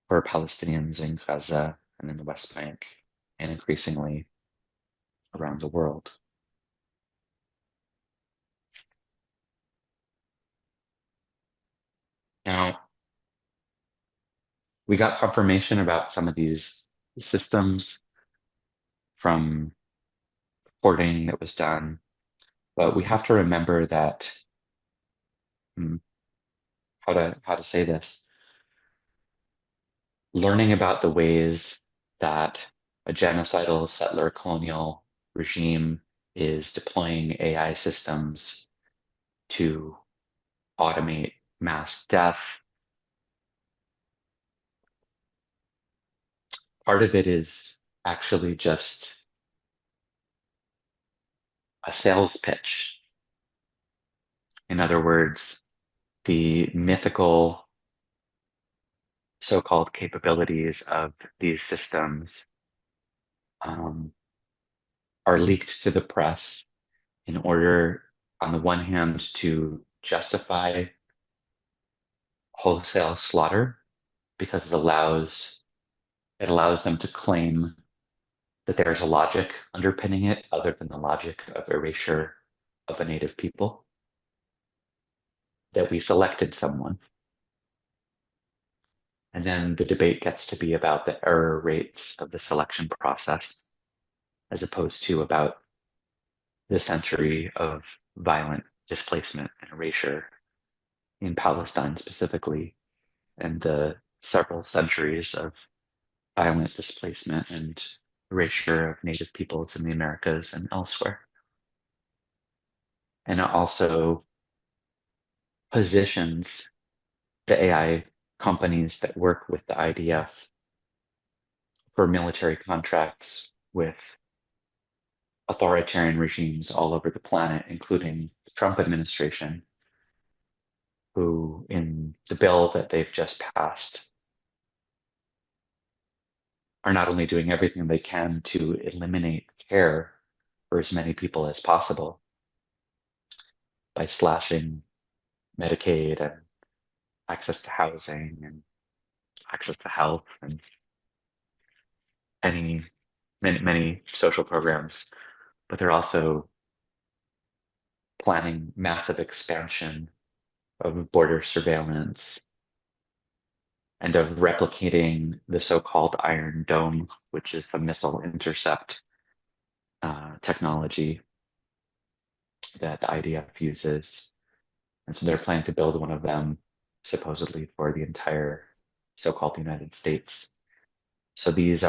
for Palestinians in Gaza and in the West Bank, and increasingly around the world. Now, we got confirmation about some of these systems from reporting that was done, but we have to remember that, how to say this, learning about the ways that a genocidal settler colonial regime is deploying AI systems to automate mass death. Part of it is actually just a sales pitch. In other words, the mythical so-called capabilities of these systems are leaked to the press in order, on the one hand, to justify wholesale slaughter because it allows them to claim that there's a logic underpinning it other than the logic of erasure of a native people, that we selected someone. And then the debate gets to be about the error rates of the selection process, as opposed to about the century of violent displacement and erasure in Palestine specifically, and the several centuries of violent displacement and erasure of native peoples in the Americas and elsewhere. And it also positions the AI companies that work with the IDF for military contracts with authoritarian regimes all over the planet, including the Trump administration, who, in the bill that they've just passed, are not only doing everything they can to eliminate care for as many people as possible by slashing Medicaid and access to housing and access to health and many social programs, but they're also planning massive expansion of border surveillance and of replicating the so-called Iron Dome, which is the missile intercept technology that the IDF uses. And so they're planning to build one of them supposedly for the entire so-called United States. So these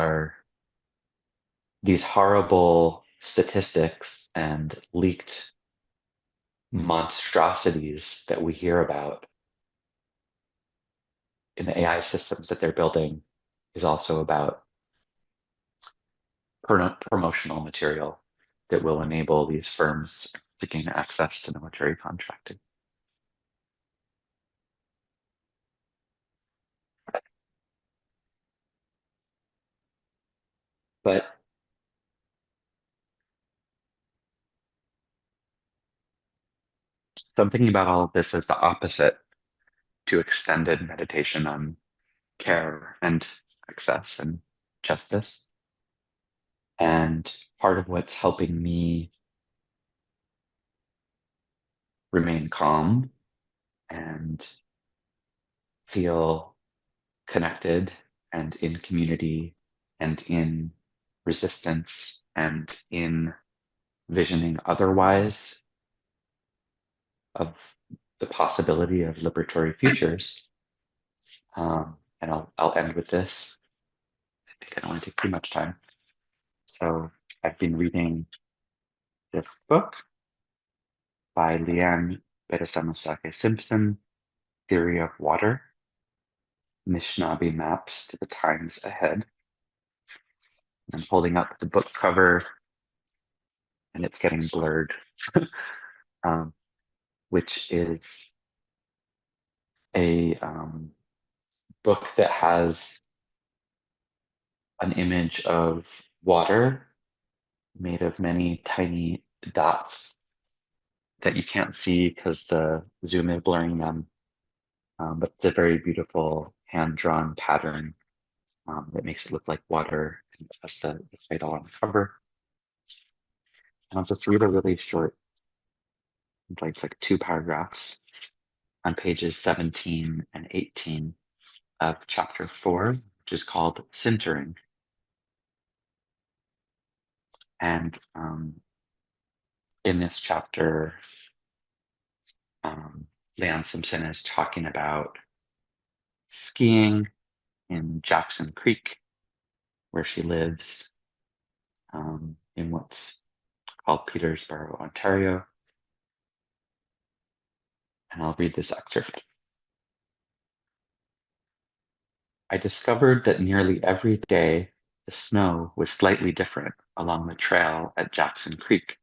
horrible statistics and leaked monstrosities that we hear about in the AI systems that they're building is also about promotional material that will enable these firms to gain access to military contracting. But something about all of this is the opposite to extended meditation on care and access and justice. And part of what's helping me remain calm and feel connected and in community and in resistance and in visioning otherwise of the possibility of liberatory futures. And I'll end with this. I think I don't want to take too much time. So I've been reading this book by Leanne Beresamosake-Simpson, Theory of Water, Anishinaabe Maps to the Times Ahead. I'm holding up the book cover and it's getting blurred, um, which is a book that has an image of water made of many tiny dots that you can't see because the zoom is blurring them. But it's a very beautiful hand-drawn pattern that makes it look like water. That's the title on the cover. And I'll just read a really short, it's like 2 paragraphs on pages 17 and 18 of chapter 4, which is called Sintering. And in this chapter, Leanne Simpson is talking about skiing in Jackson Creek, where she lives, in what's called Petersboro, Ontario. And I'll read this excerpt. I discovered that nearly every day the snow was slightly different along the trail at Jackson Creek.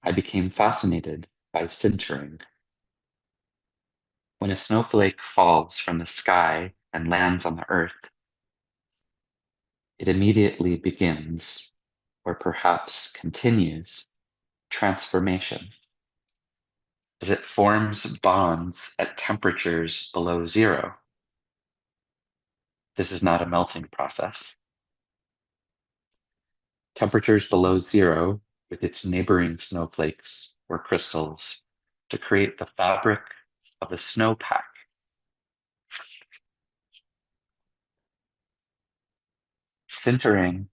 I became fascinated by sintering. When a snowflake falls from the sky and lands on the earth, it immediately begins, or perhaps continues, transformation, as it forms bonds at temperatures below zero. This is not a melting process. Temperatures below zero with its neighboring snowflakes or crystals to create the fabric of a snowpack. Sintering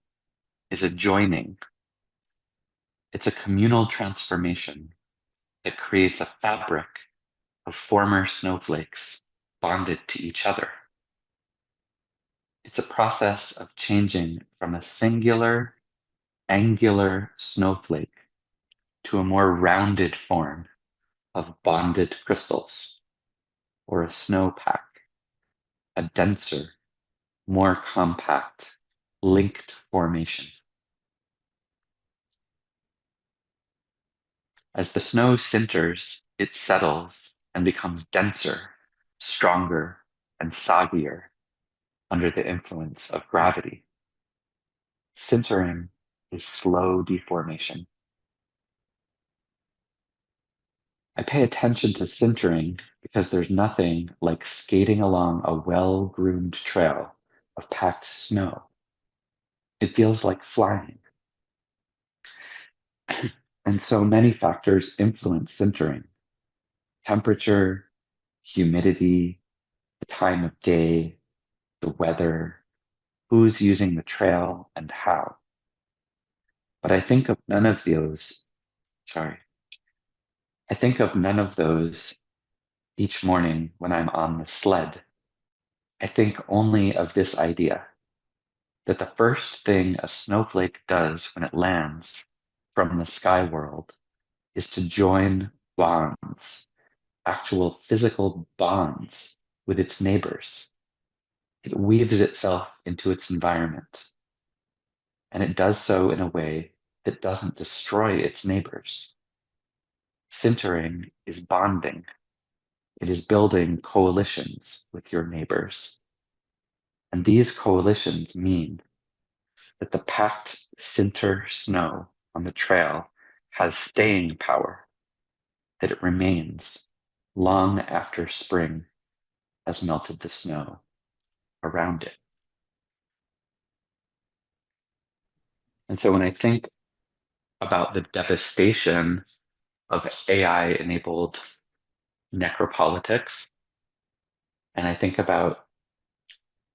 is a joining. It's a communal transformation that creates a fabric of former snowflakes bonded to each other. It's a process of changing from a singular, angular snowflake to a more rounded form of bonded crystals, or a snowpack, a denser, more compact, linked formation. As the snow sinters, it settles and becomes denser, stronger, and soggier under the influence of gravity. Sintering is slow deformation. I pay attention to sintering because there's nothing like skating along a well-groomed trail of packed snow. It feels like flying. And so many factors influence sintering: temperature, humidity, the time of day, the weather, who's using the trail, and how. But I think of none of those, I think of none of those each morning when I'm on the sled. I think only of this idea that the first thing a snowflake does when it lands from the sky world is to join bonds, actual physical bonds with its neighbors. It weaves itself into its environment, and it does so in a way that doesn't destroy its neighbors. Sintering is bonding. It is building coalitions with your neighbors. And these coalitions mean that the packed sinter snow on the trail has staying power, that it remains long after spring has melted the snow around it. And so when I think about the devastation of AI-enabled necropolitics, and I think about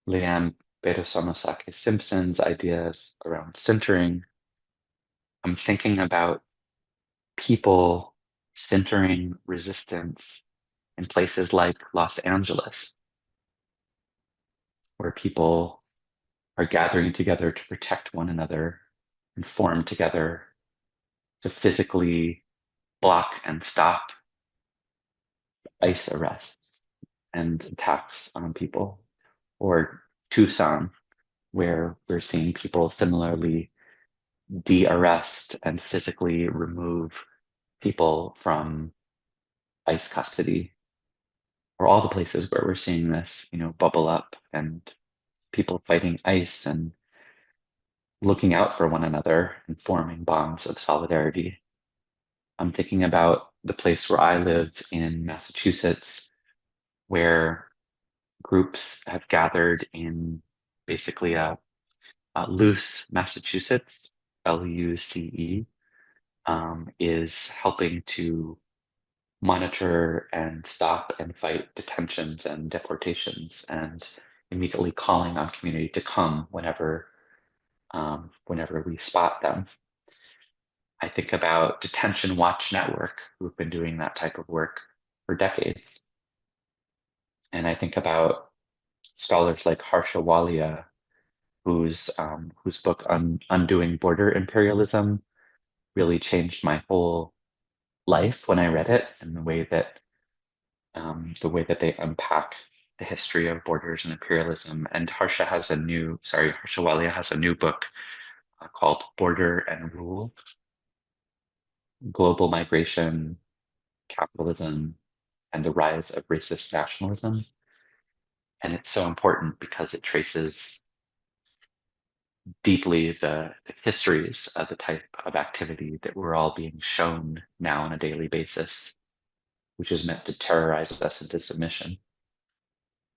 Leanne Beresamosake-Simpson's ideas around sintering, I'm thinking about people centering resistance in places like Los Angeles, where people are gathering together to protect one another and form together to physically block and stop ICE arrests and attacks on people, or Tucson, where we're seeing people similarly de-arrest and physically remove people from ICE custody, or all the places where we're seeing this, bubble up and people fighting ICE and looking out for one another and forming bonds of solidarity. I'm thinking about the place where I live in Massachusetts, where groups have gathered in basically a loose Massachusetts, LUCE, is helping to monitor and stop and fight detentions and deportations, and immediately calling on community to come whenever we spot them. I think about Detention Watch Network, who've been doing that type of work for decades. And I think about scholars like Harsha Walia, whose book Undoing Border Imperialism really changed my whole life when I read it, and the way that they unpack the history of borders and imperialism. And Harsha Walia has a new book called Border and Rule: Global Migration, Capitalism, and the Rise of Racist Nationalism. And it's so important because it traces deeply the histories of the type of activity that we're all being shown now on a daily basis, which is meant to terrorize us into submission,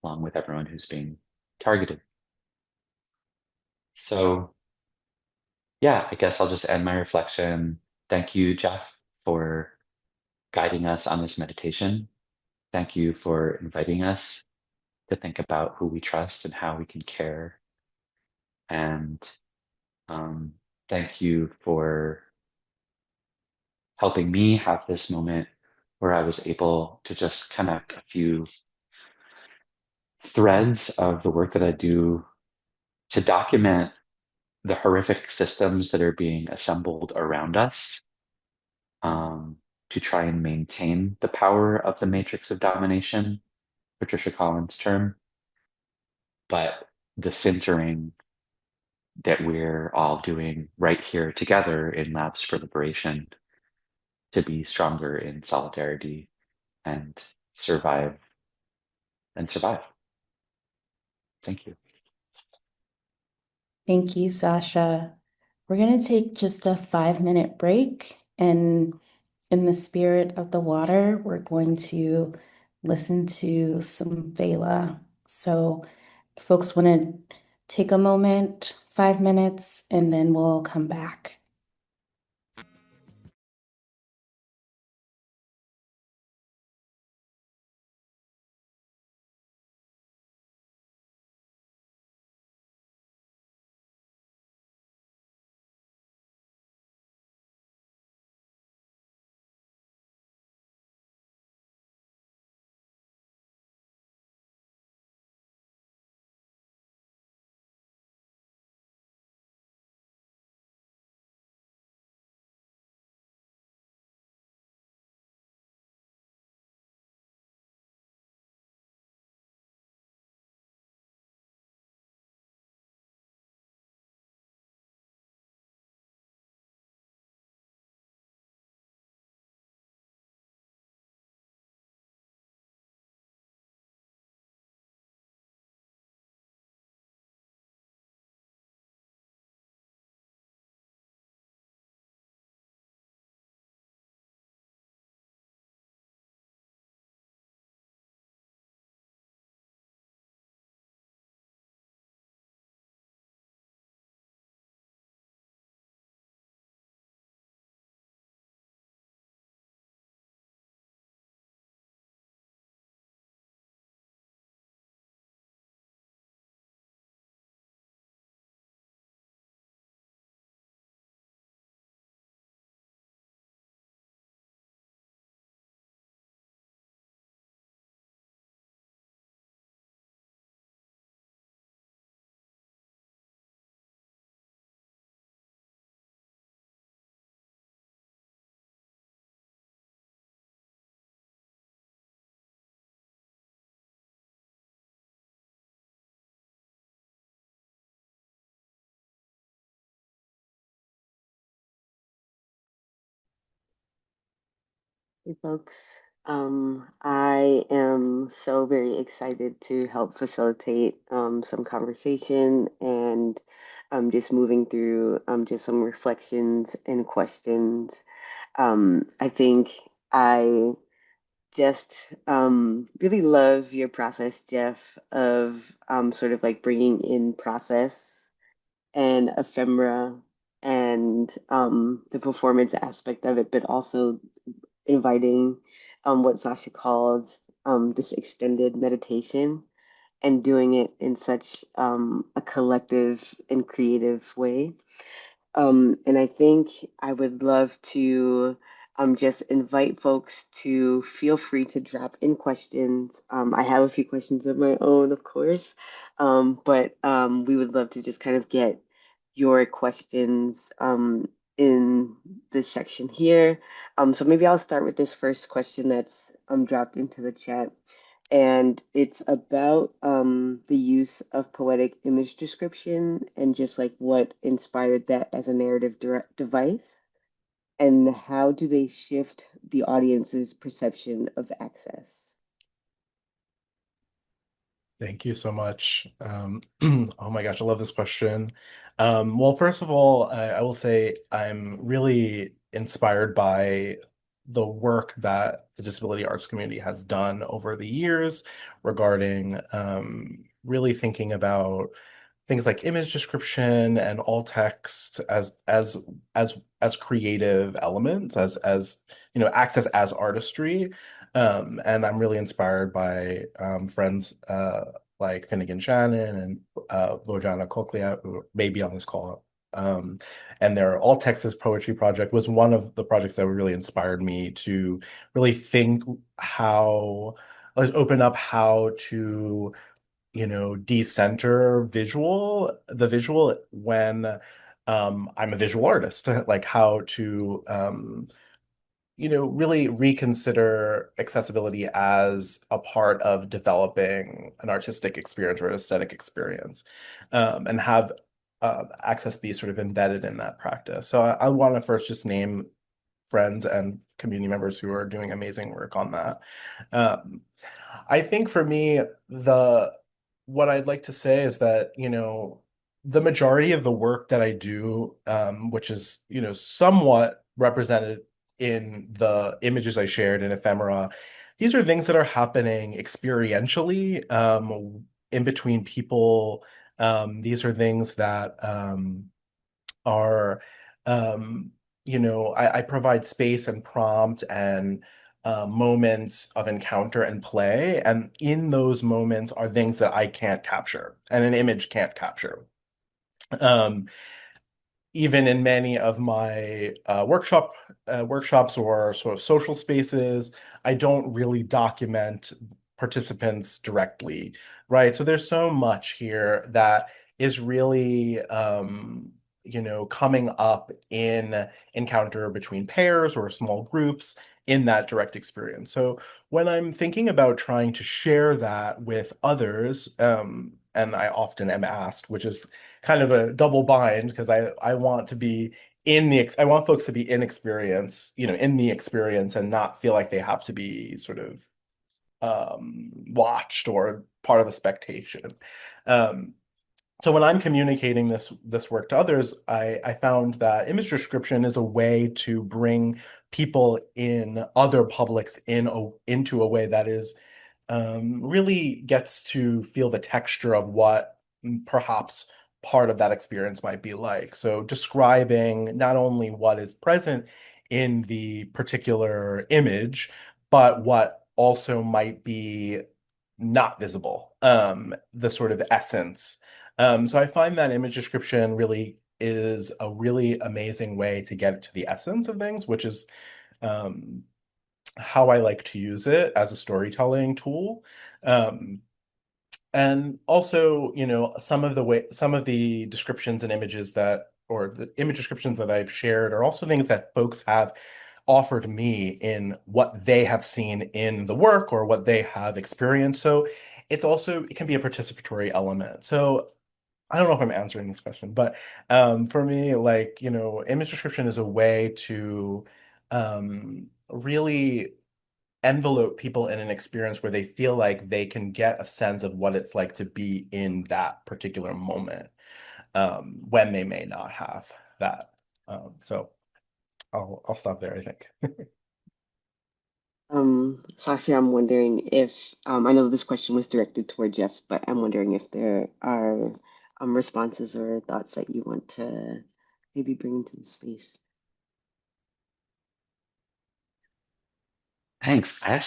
along with everyone who's being targeted. So, yeah, I guess I'll just end my reflection. Thank you, Jeff, for guiding us on this meditation. Thank you for inviting us to think about who we trust and how we can care. And thank you for helping me have this moment where I was able to just connect a few threads of the work that I do to document the horrific systems that are being assembled around us, to try and maintain the power of the matrix of domination, Patricia Collins' term, but the centering that we're all doing right here together in Labs for Liberation to be stronger in solidarity and survive and survive. Thank you. Thank you, Sasha. We're going to take just a 5-minute break, and in the spirit of the water, we're going to listen to some Vela. So, if folks want to take a moment, 5 minutes, and then we'll come back. Hey folks, I am so very excited to help facilitate some conversation and just moving through just some reflections and questions. I think I just really love your process, Jeff, of sort of like bringing in process and ephemera and the performance aspect of it, but also inviting what Sasha called this extended meditation and doing it in such a collective and creative way. And I think I would love to just invite folks to feel free to drop in questions. I have a few questions of my own, of course, but we would love to just kind of get your questions in this section here. So maybe I'll start with this first question that's dropped into the chat. And it's about the use of poetic image description and just like what inspired that as a narrative device, and how do they shift the audience's perception of access? Thank you so much. Oh my gosh, I love this question. Well, first of all, I will say I'm really inspired by the work that the disability arts community has done over the years regarding really thinking about things like image description and alt text as creative elements, as access as artistry. And I'm really inspired by friends like Finnegan Shannon and Lojana Cochlea, who may be on this call. And their All Texas Poetry Project was one of the projects that really inspired me to really think how, let's open up how to decenter the visual when I'm a visual artist, like how to really reconsider accessibility as a part of developing an artistic experience or an aesthetic experience, and have access be sort of embedded in that practice. So I want to first just name friends and community members who are doing amazing work on that. Um, I think for me, the what I'd like to say is that, the majority of the work that I do, which is, somewhat represented in the images I shared in ephemera, these are things that are happening experientially, in between people. These are things that are I provide space and prompt and moments of encounter and play, and in those moments are things that I can't capture and an image can't capture. um, Even in many of my workshops or sort of social spaces, I don't really document participants directly, right? So there's so much here that is really, coming up in encounter between pairs or small groups in that direct experience. So when I'm thinking about trying to share that with others, and I often am asked, which is kind of a double bind because I want to be I want folks to be in the experience and not feel like they have to be sort of watched or part of the spectation. Um, so when I'm communicating this work to others, I found that image description is a way to bring people in other publics into a way that is really gets to feel the texture of what perhaps part of that experience might be like. So describing not only what is present in the particular image, but what also might be not visible, the sort of essence. So I find that image description really is a really amazing way to get to the essence of things, which is um, how I like to use it as a storytelling tool. Um, and also, some of the descriptions and images or the image descriptions that I've shared are also things that folks have offered me in what they have seen in the work or what they have experienced. So it can be a participatory element. So I don't know if I'm answering this question, but for me, like, image description is a way to really envelope people in an experience where they feel like they can get a sense of what it's like to be in that particular moment, when they may not have that. So I'll stop there, I think. Sasha, I'm wondering if I know this question was directed toward Jeff, but I'm wondering if there are responses or thoughts that you want to maybe bring into the space. Thanks. I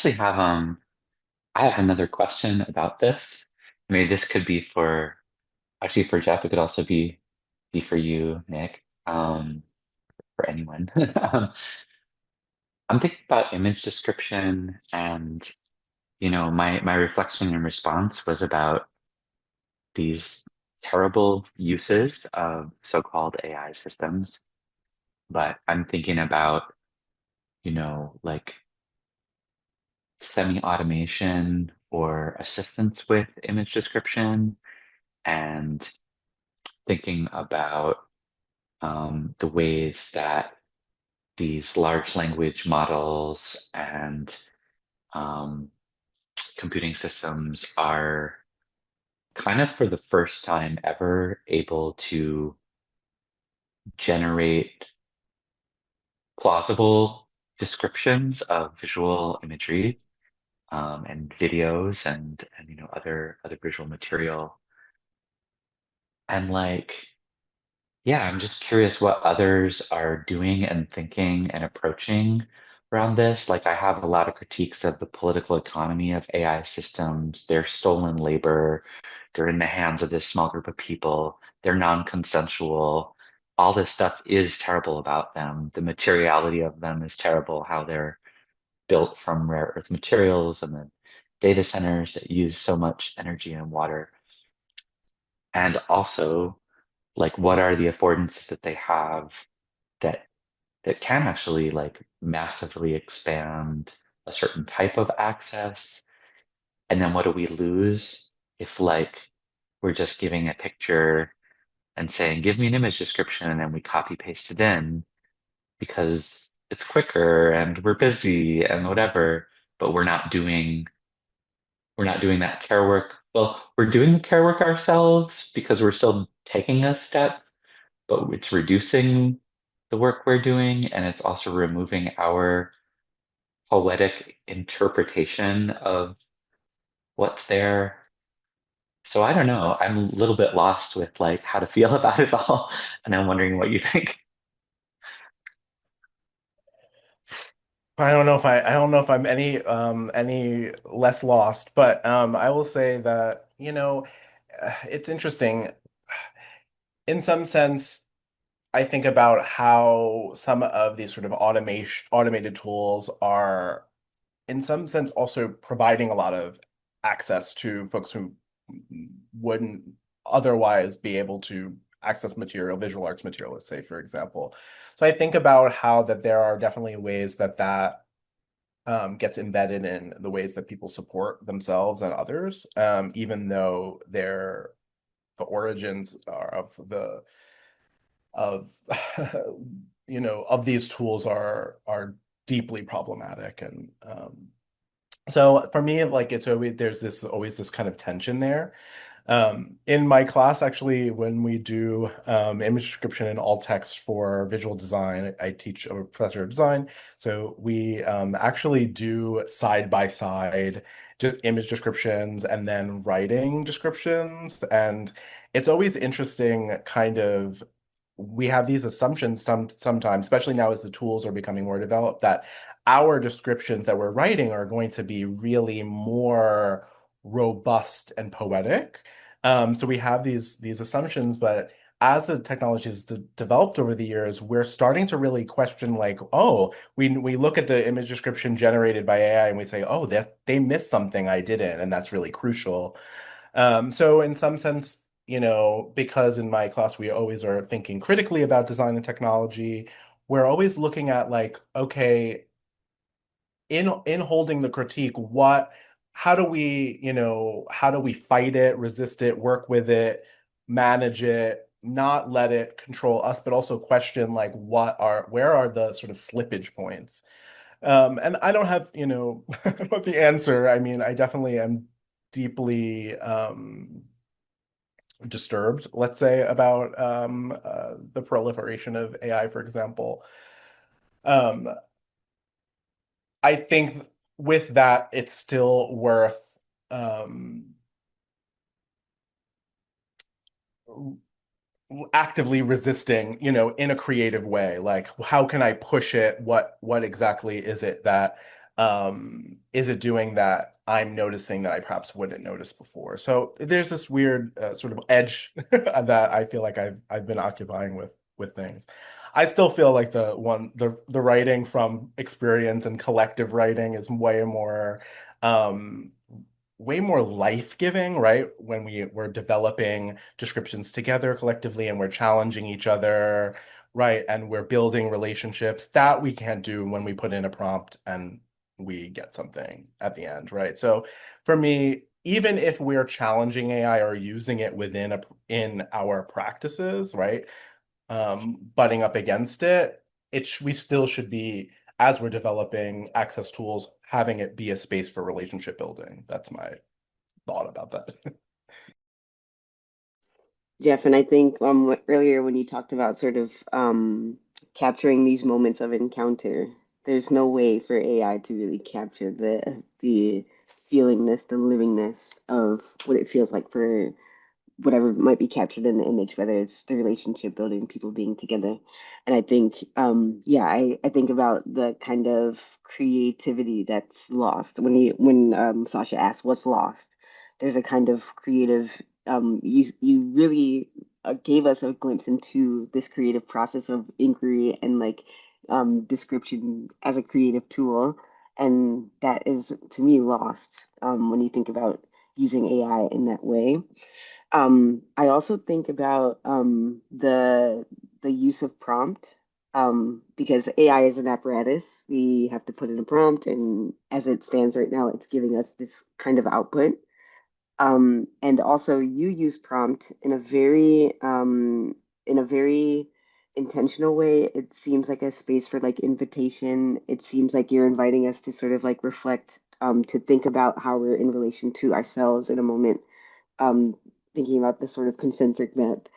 have another question about this. Maybe this could be for actually for Jeff. It could also be for you, Nick. For anyone. I'm thinking about image description, and my reflection and response was about these terrible uses of so-called AI systems. But I'm thinking about, like semi-automation or assistance with image description, and thinking about the ways that these large language models and um, computing systems are kind of for the first time ever able to generate plausible descriptions of visual imagery, and videos and other visual material. And like, yeah, I'm just curious what others are doing and thinking and approaching around this. Like, I have a lot of critiques of the political economy of AI systems. They're stolen labor. They're in the hands of this small group of people. They're non-consensual. All this stuff is terrible about them. The materiality of them is terrible, how they're built from rare earth materials and the data centers that use so much energy and water. And also, like, what are the affordances that they have that can actually like massively expand a certain type of access? And then what do we lose if like we're just giving a picture and saying, give me an image description, and then we copy paste it in because it's quicker and we're busy and whatever, but we're not doing that care work. Well, we're doing the care work ourselves because we're still taking a step, but it's reducing the work we're doing, and it's also removing our poetic interpretation of what's there. So I don't know. I'm a little bit lost with like how to feel about it all, and I'm wondering what you think. I don't know if I'm any less lost, but I will say that, it's interesting. In some sense, I think about how some of these sort of automated tools are in some sense also providing a lot of access to folks who wouldn't otherwise be able to access material, visual arts material, let's say, for example. So I think about how that there are definitely ways that gets embedded in the ways that people support themselves and others, even though the origins are of of these tools are deeply problematic. And so for me, like, it's always there's this always this kind of tension there. In my class, actually, when we do image description in alt text for visual design, I teach a professor of design. So we actually do side by side just image descriptions and then writing descriptions. And it's always interesting, kind of, we have these assumptions sometimes, especially now as the tools are becoming more developed, that our descriptions that we're writing are going to be really more robust and poetic. So we have these assumptions, but as the technology has developed over the years, we're starting to really question, like, oh, we look at the image description generated by AI and we say, oh, that they missed something I didn't, and that's really crucial. So in some sense, because in my class we always are thinking critically about design and technology, we're always looking at, like, okay, in holding the critique, how do we fight it, resist it, work with it, manage it, not let it control us, but also question, like, where are the sort of slippage points? And I don't have, I don't have the answer. I mean, I definitely am deeply disturbed, let's say, about the proliferation of AI, for example. Um, I think with that, it's still worth actively resisting, in a creative way. Like, how can I push it? What exactly is it that is it doing that I'm noticing that I perhaps wouldn't notice before? So there's this weird sort of edge that I feel like I've been occupying with things. I still feel like the writing from experience and collective writing is um way more life-giving, right? When we're developing descriptions together collectively and we're challenging each other, right? And we're building relationships that we can't do when we put in a prompt and we get something at the end, right? So for me, even if we're challenging AI or using it in our practices, right? Butting up against it, we still should be, as we're developing access tools, having it be a space for relationship building. That's my thought about that. Jeff, and I think earlier when you talked about sort of capturing these moments of encounter, there's no way for AI to really capture the feelingness, the livingness of what it feels like for whatever might be captured in the image, whether it's the relationship building, people being together. And I think, yeah, I think about the kind of creativity that's lost when Sasha asked what's lost. There's a kind of creative. You really gave us a glimpse into this creative process of inquiry and like description as a creative tool, and that is to me lost when you think about using AI in that way. I also think about the use of prompt because AI is an apparatus. We have to put in a prompt, and as it stands right now, it's giving us this kind of output. And also, you use prompt in a very intentional way. It seems like a space for like invitation. It seems like you're inviting us to sort of like reflect, to think about how we're in relation to ourselves in a moment, um, thinking about the sort of concentric map,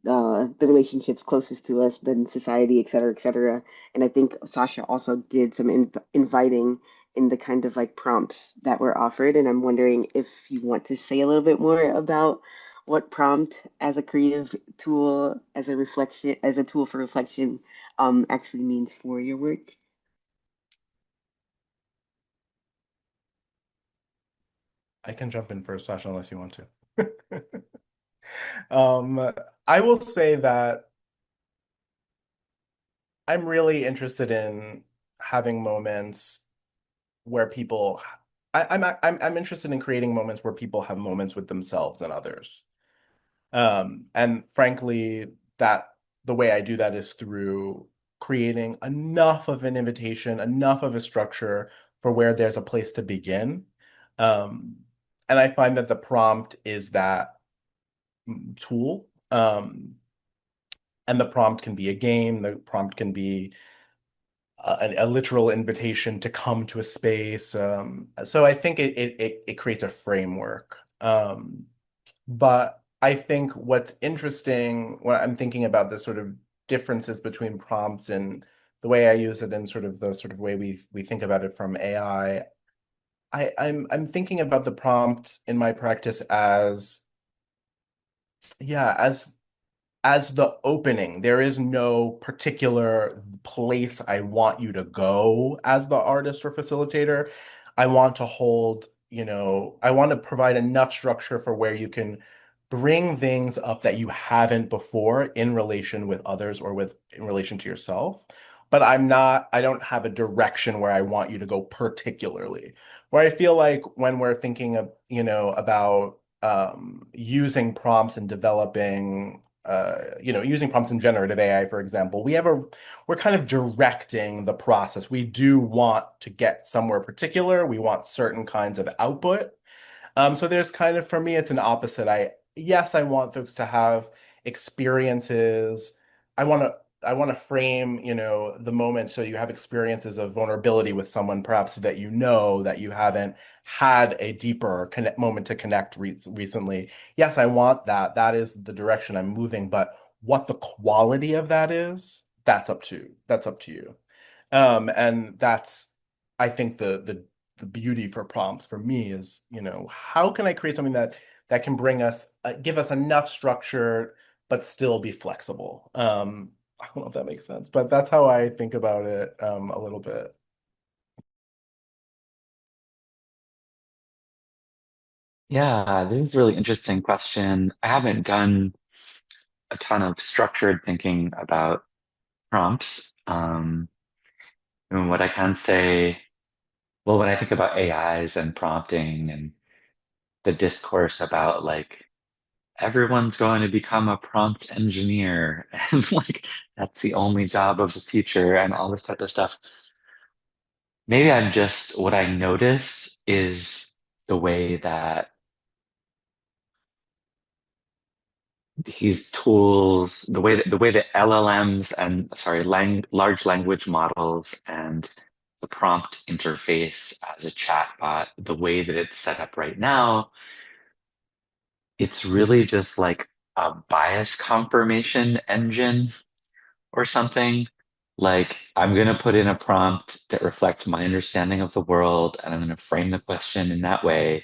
the relationships closest to us, then society, et cetera, et cetera. And I think Sasha also did some inviting in the kind of like prompts that were offered. And I'm wondering if you want to say a little bit more about what prompt as a creative tool, as a reflection, as a tool for reflection, actually means for your work. I can jump in first, Sasha, unless you want to. I will say that I'm really interested in having moments where people I'm interested in creating moments where people have moments with themselves and others. And frankly, that the way I do that is through creating enough of an invitation, enough of a structure for where there's a place to begin. Um, and I find that the prompt is that tool. And the prompt can be a game, the prompt can be a literal invitation to come to a space. So I think it creates a framework. But I think what's interesting when I'm thinking about the sort of differences between prompts and the way I use it and sort of the sort of way we think about it from AI, I'm thinking about the prompt in my practice as, yeah, as the opening. There is no particular place I want you to go as the artist or facilitator. I want to hold, I want to provide enough structure for where you can bring things up that you haven't before in relation with others or in relation to yourself. But I don't have a direction where I want you to go particularly. Where I feel like when we're thinking of, about using prompts and developing using prompts in generative AI, for example, we're kind of directing the process. We do want to get somewhere particular. We want certain kinds of output. So there's kind of, for me, it's an opposite. Yes, I want folks to have experiences. I want to to frame, the moment so you have experiences of vulnerability with someone perhaps that that you haven't had a deeper moment to connect recently. Yes, I want that. That is the direction I'm moving, but what the quality of that is, that's up to you. And that's, I think, the beauty for prompts for me is, how can I create something that can give us enough structure but still be flexible. I don't know if that makes sense, but that's how I think about it, a little bit. Yeah, this is a really interesting question. I haven't done a ton of structured thinking about prompts. And what I can say, well, when I think about AIs and prompting and the discourse about like everyone's going to become a prompt engineer and like that's the only job of the future and all this type of stuff. Maybe I'm just, what I notice is the way that these tools, the way that LLMs and sorry, large language models and the prompt interface as a chatbot, the way that it's set up right now, it's really just like a bias confirmation engine or something. Like I'm going to put in a prompt that reflects my understanding of the world, and I'm going to frame the question in that way,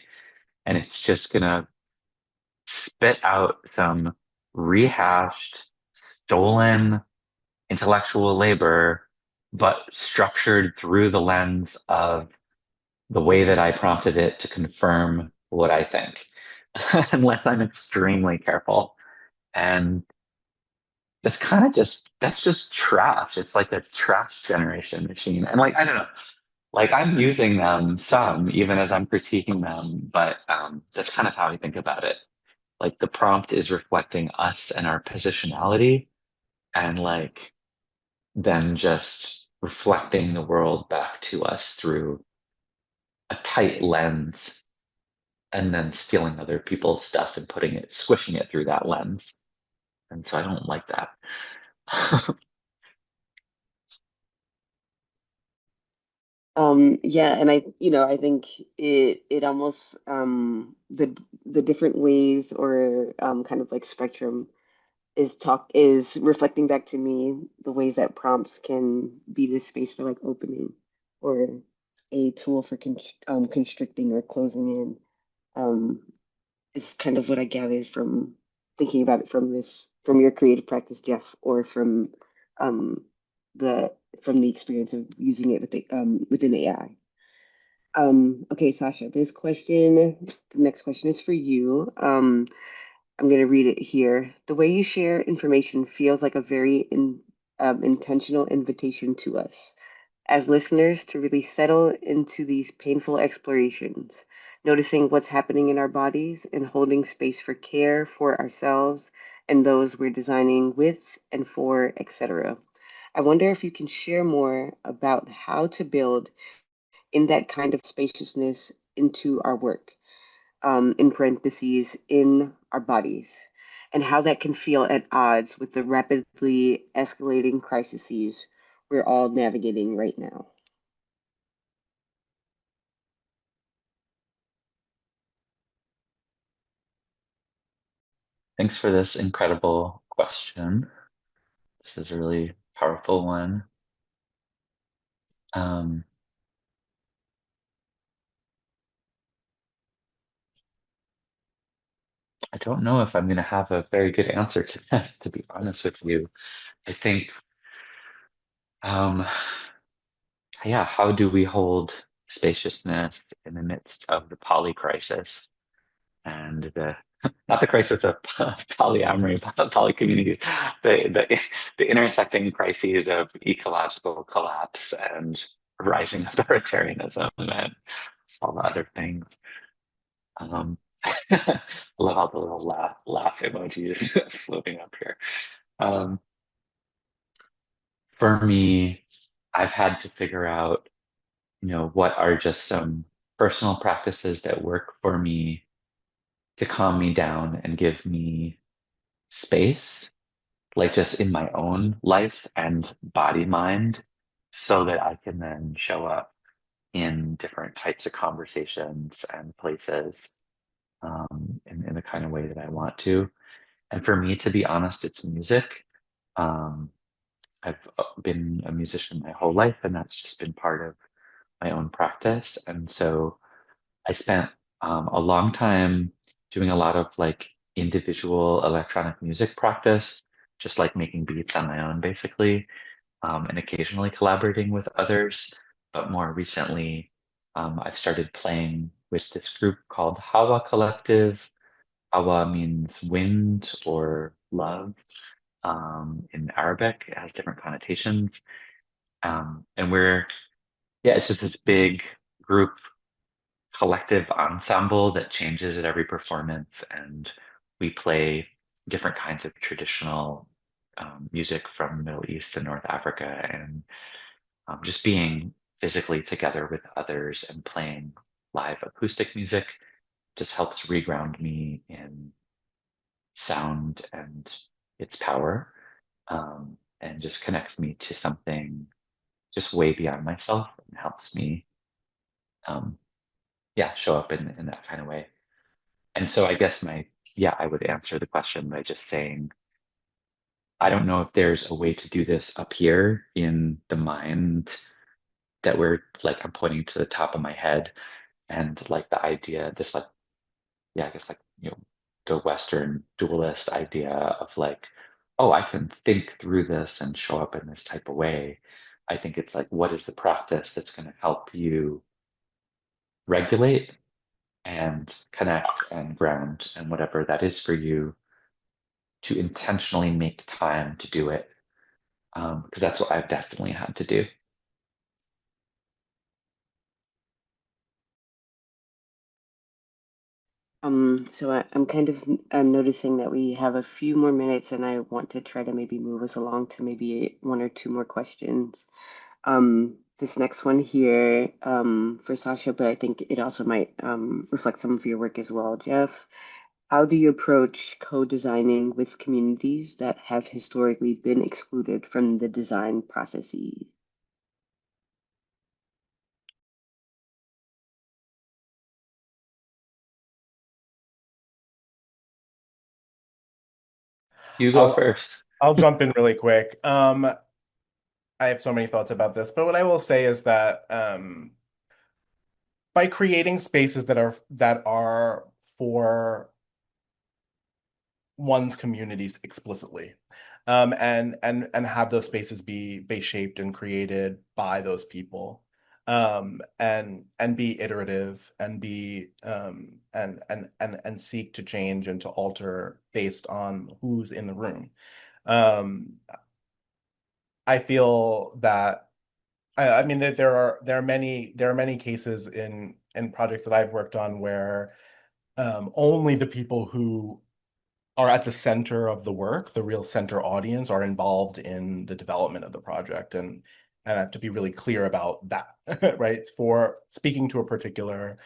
and it's just going to spit out some rehashed, stolen intellectual labor, but structured through the lens of the way that I prompted it to confirm what I think, unless I'm extremely careful. And that's just trash. It's like a trash generation machine. And like, I don't know, like I'm using them some, even as I'm critiquing them, but that's kind of how I think about it. Like the prompt is reflecting us and our positionality, and like then just reflecting the world back to us through a tight lens, and then stealing other people's stuff and squishing it through that lens. And so I don't like that. Yeah, and I think it almost the different ways or kind of like spectrum is reflecting back to me the ways that prompts can be this space for like opening or a tool for constricting or closing in. Um, is kind of what I gathered from thinking about it from your creative practice, Jeff, or um the from the experience of using it within AI. Okay, Sasha, the next question is for you. I'm going to read it here. The way you share information feels like a very intentional invitation to us as listeners to really settle into these painful explorations, noticing what's happening in our bodies and holding space for care for ourselves and those we're designing with and for, etc. I wonder if you can share more about how to build in that kind of spaciousness into our work, in parentheses, in our bodies, and how that can feel at odds with the rapidly escalating crises we're all navigating right now. Thanks for this incredible question. This is a really powerful one. Um, I don't know if I'm going to have a very good answer to this, to be honest with you. I think, um, yeah, how do we hold spaciousness in the midst of the poly crisis and not the crisis of polyamory, poly communities, the intersecting crises of ecological collapse and rising authoritarianism and all the other things. Um, I love all the little laugh emojis floating up here. Um, for me, I've had to figure out, what are just some personal practices that work for me to calm me down and give me space. like just in my own life and body mind so that I can then show up in different types of conversations and places in the kind of way that I want to. And for me, to be honest, it's music. Um, I've been a musician my whole life, and that's just been part of my own practice. And so I spent a long time doing a lot of like individual electronic music practice, just like making beats on my own, basically, and occasionally collaborating with others. But more recently, I've started playing with this group called Hawa Collective. Hawa means wind or love in Arabic. It has different connotations. And yeah, it's just this big group collective ensemble that changes at every performance. And we play different kinds of traditional music from the Middle East and North Africa. And just being physically together with others and playing live acoustic music just helps reground me in sound and its power, and just connects me to something just way beyond myself and helps me, um, yeah, show up in that kind of way. And so I guess yeah, I would answer the question by just saying, I don't know if there's a way to do this up here in the mind that we're like, I'm pointing to the top of my head and like the idea, this like, yeah, I guess like, the Western dualist idea of like, oh, I can think through this and show up in this type of way. I think it's like, what is the practice that's going to help you regulate and connect and ground and whatever that is for you to intentionally make time to do it? Because that's what I've definitely had to do. I'm kind of noticing that we have a few more minutes, and I want to try to maybe move us along to maybe one or two more questions. This next one here, for Sasha, but I think it also might reflect some of your work as well, Jeff. How do you approach co-designing with communities that have historically been excluded from the design processes? You go I'll first. I'll jump in really quick. I have so many thoughts about this, but what I will say is that by creating spaces that are for one's communities explicitly, and have those spaces be shaped and created by those people, and be iterative and be and seek to change and to alter based on who's in the room. Um, I feel that I mean that there are many cases in projects that I've worked on where only the people who are at the center of the work, the real center audience, are involved in the development of the project, and I have to be really clear about that, right? It's for speaking to a particular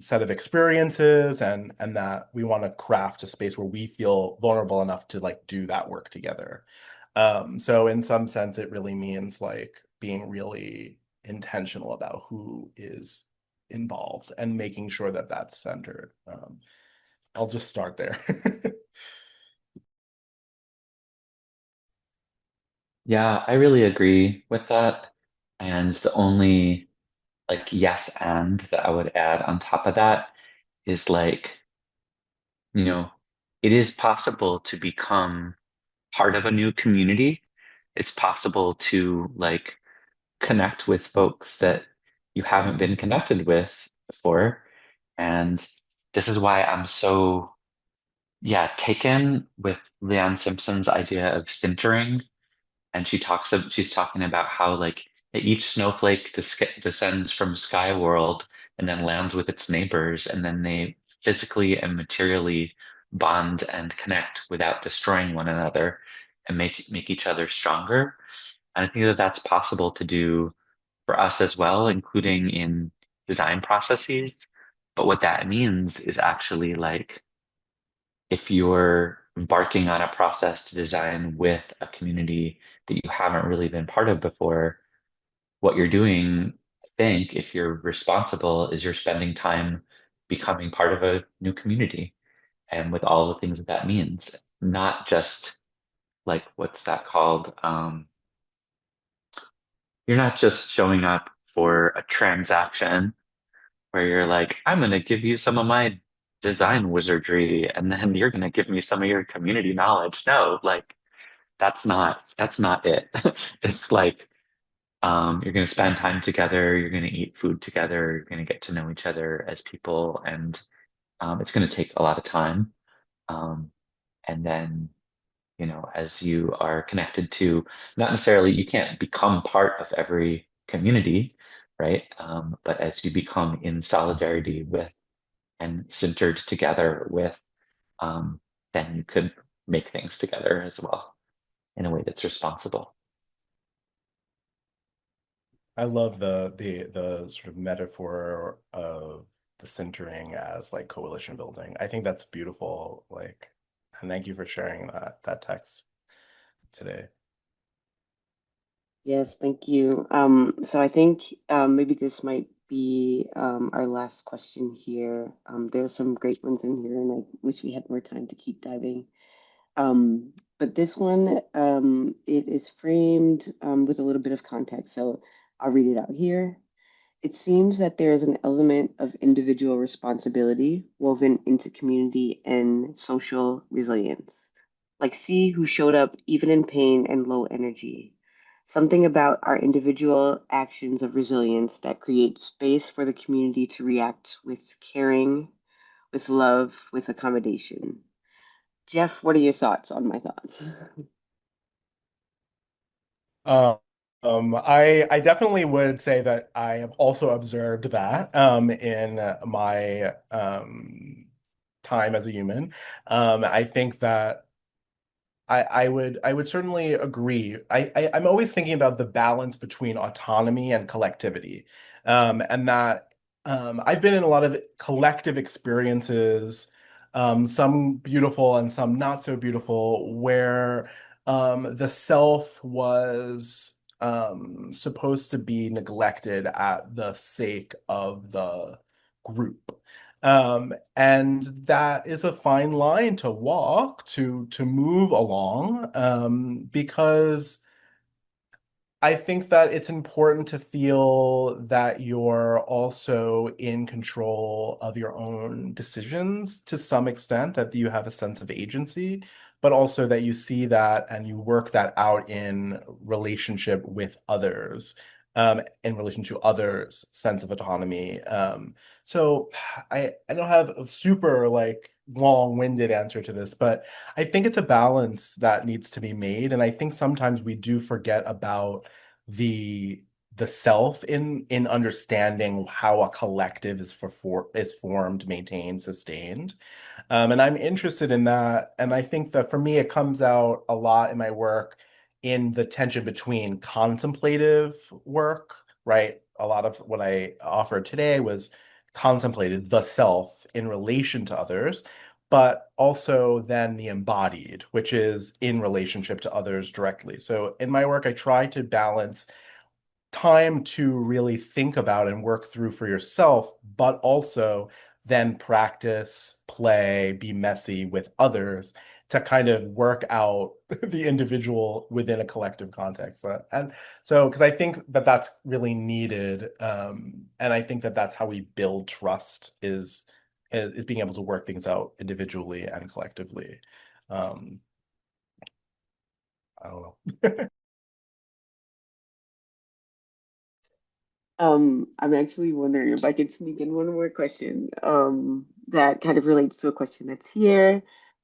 set of experiences, and that we want to craft a space where we feel vulnerable enough to like do that work together. So in some sense, it really means like being really intentional about who is involved and making sure that that's centered. I'll just start there. Yeah, I really agree with that. And the only like yes and that I would add on top of that is like, you know, it is possible to become part of a new community. It's possible to like connect with folks that you haven't been connected with before. And this is why I'm so, yeah, taken with Leanne Simpson's idea of sintering. And she's talking about how like each snowflake descends from sky world and then lands with its neighbors, and then they physically and materially bond and connect without destroying one another and make each other stronger. And I think that that's possible to do for us as well, including in design processes. But what that means is actually like if you're embarking on a process to design with a community that you haven't really been part of before, what you're doing, I think, if you're responsible, is you're spending time becoming part of a new community and with all the things that that means, not just like what's that called? You're not just showing up for a transaction where you're like, I'm going to give you some of my design wizardry and then you're going to give me some of your community knowledge. No, like that's not it. It's like you're going to spend time together, you're going to eat food together, you're going to get to know each other as people, and it's going to take a lot of time. Um, and then, as you are connected to, not necessarily, you can't become part of every community, right? But as you become in solidarity with and centered together with, then you could make things together as well in a way that's responsible. I love the sort of metaphor of the centering as like coalition building. I think that's beautiful. Like, and thank you for sharing that text today. Yes, thank you. So I think maybe this might be our last question here. There are some great ones in here, and I wish we had more time to keep diving. But this one, it is framed with a little bit of context, so I'll read it out here. It seems that there is an element of individual responsibility woven into community and social resilience. Like C, who showed up even in pain and low energy. Something about our individual actions of resilience that create space for the community to react with caring, with love, with accommodation. Jeff, what are your thoughts on my thoughts? Um, I definitely would say that I have also observed that in my time as a human. I think that I would certainly agree. I'm always thinking about the balance between autonomy and collectivity, and that I've been in a lot of collective experiences, some beautiful and some not so beautiful, where the self was supposed to be neglected at the sake of the group. And that is a fine line to walk to move along, because I think that it's important to feel that you're also in control of your own decisions to some extent, that you have a sense of agency, but also that you see that and you work that out in relationship with others, in relation to others' sense of autonomy. So I don't have a super like long-winded answer to this, but I think it's a balance that needs to be made, and I think sometimes we do forget about the the self in understanding how a collective is formed, maintained, sustained. And I'm interested in that, and I think that for me it comes out a lot in my work in the tension between contemplative work, right? A lot of what I offered today was contemplated the self in relation to others, but also then the embodied, which is in relationship to others directly. So in my work, I try to balance time to really think about and work through for yourself, but also then practice, play, be messy with others to kind of work out the individual within a collective context. And so, because I think that that's really needed, and I think that that's how we build trust is being able to work things out individually and collectively. Um, I don't know. I'm actually wondering if I could sneak in one more question, that kind of relates to a question that's here,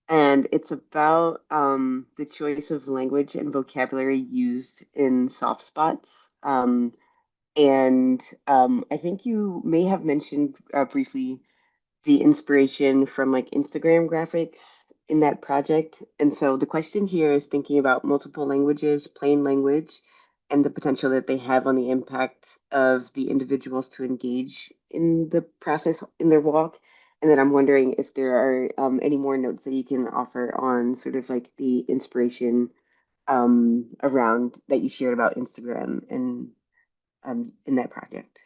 and it's about the choice of language and vocabulary used in soft spots. And I think you may have mentioned briefly the inspiration from like Instagram graphics in that project. And so the question here is thinking about multiple languages, plain language, and the potential that they have on the impact of the individuals to engage in the process in their walk. And then I'm wondering if there are any more notes that you can offer on sort of like the inspiration around that you shared about Instagram and in that project.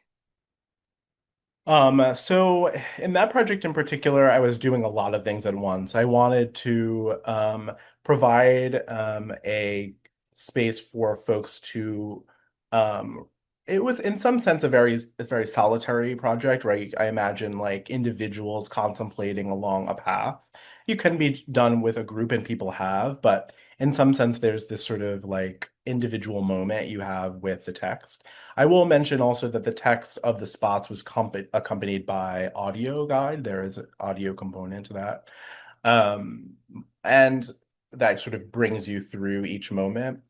So in that project in particular, I was doing a lot of things at once. I wanted to provide a space for folks to it was in some sense a very solitary project, right? I imagine like individuals contemplating along a path. You can be done with a group and people have, but in some sense there's this sort of like individual moment you have with the text. I will mention also that the text of the spots was accompanied by audio guide. There is an audio component to that. Um, and that sort of brings you through each moment.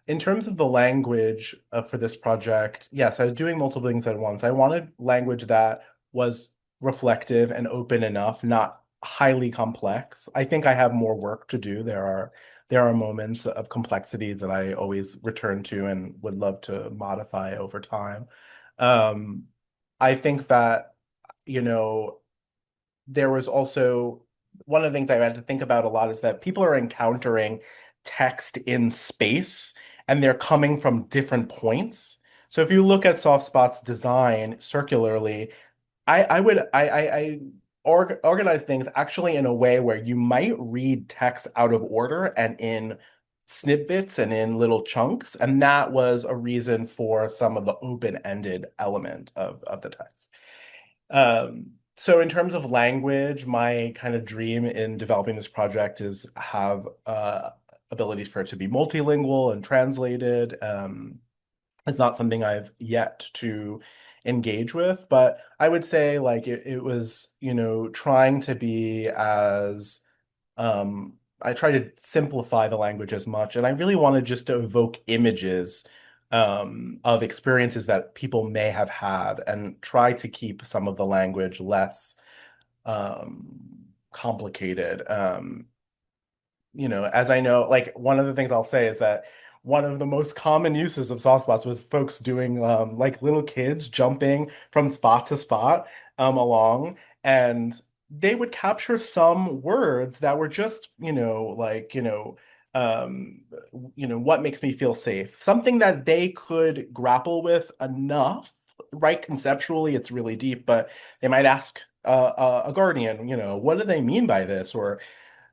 In terms of the language for this project, yes, I was doing multiple things at once. I wanted language that was reflective and open enough, not highly complex. I think I have more work to do. There are moments of complexities that I always return to and would love to modify over time. Um, I think that, you know, there was also one of the things I had to think about a lot is that people are encountering text in space and they're coming from different points. So if you look at Soft Spot's design circularly, I would I organize things actually in a way where you might read text out of order and in snippets and in little chunks, and that was a reason for some of the open-ended element of the text. So in terms of language, my kind of dream in developing this project is have abilities for it to be multilingual and translated. It's not something I've yet to engage with, but I would say like it was, trying to be as I try to simplify the language as much, and I really wanted just to evoke images of experiences that people may have had and try to keep some of the language less complicated. As I know, like one of the things I'll say is that one of the most common uses of soft spots was folks doing like little kids jumping from spot to spot along, and they would capture some words that were just, like, um, what makes me feel safe? Something that they could grapple with enough, right? Conceptually, it's really deep, but they might ask a guardian, what do they mean by this? Or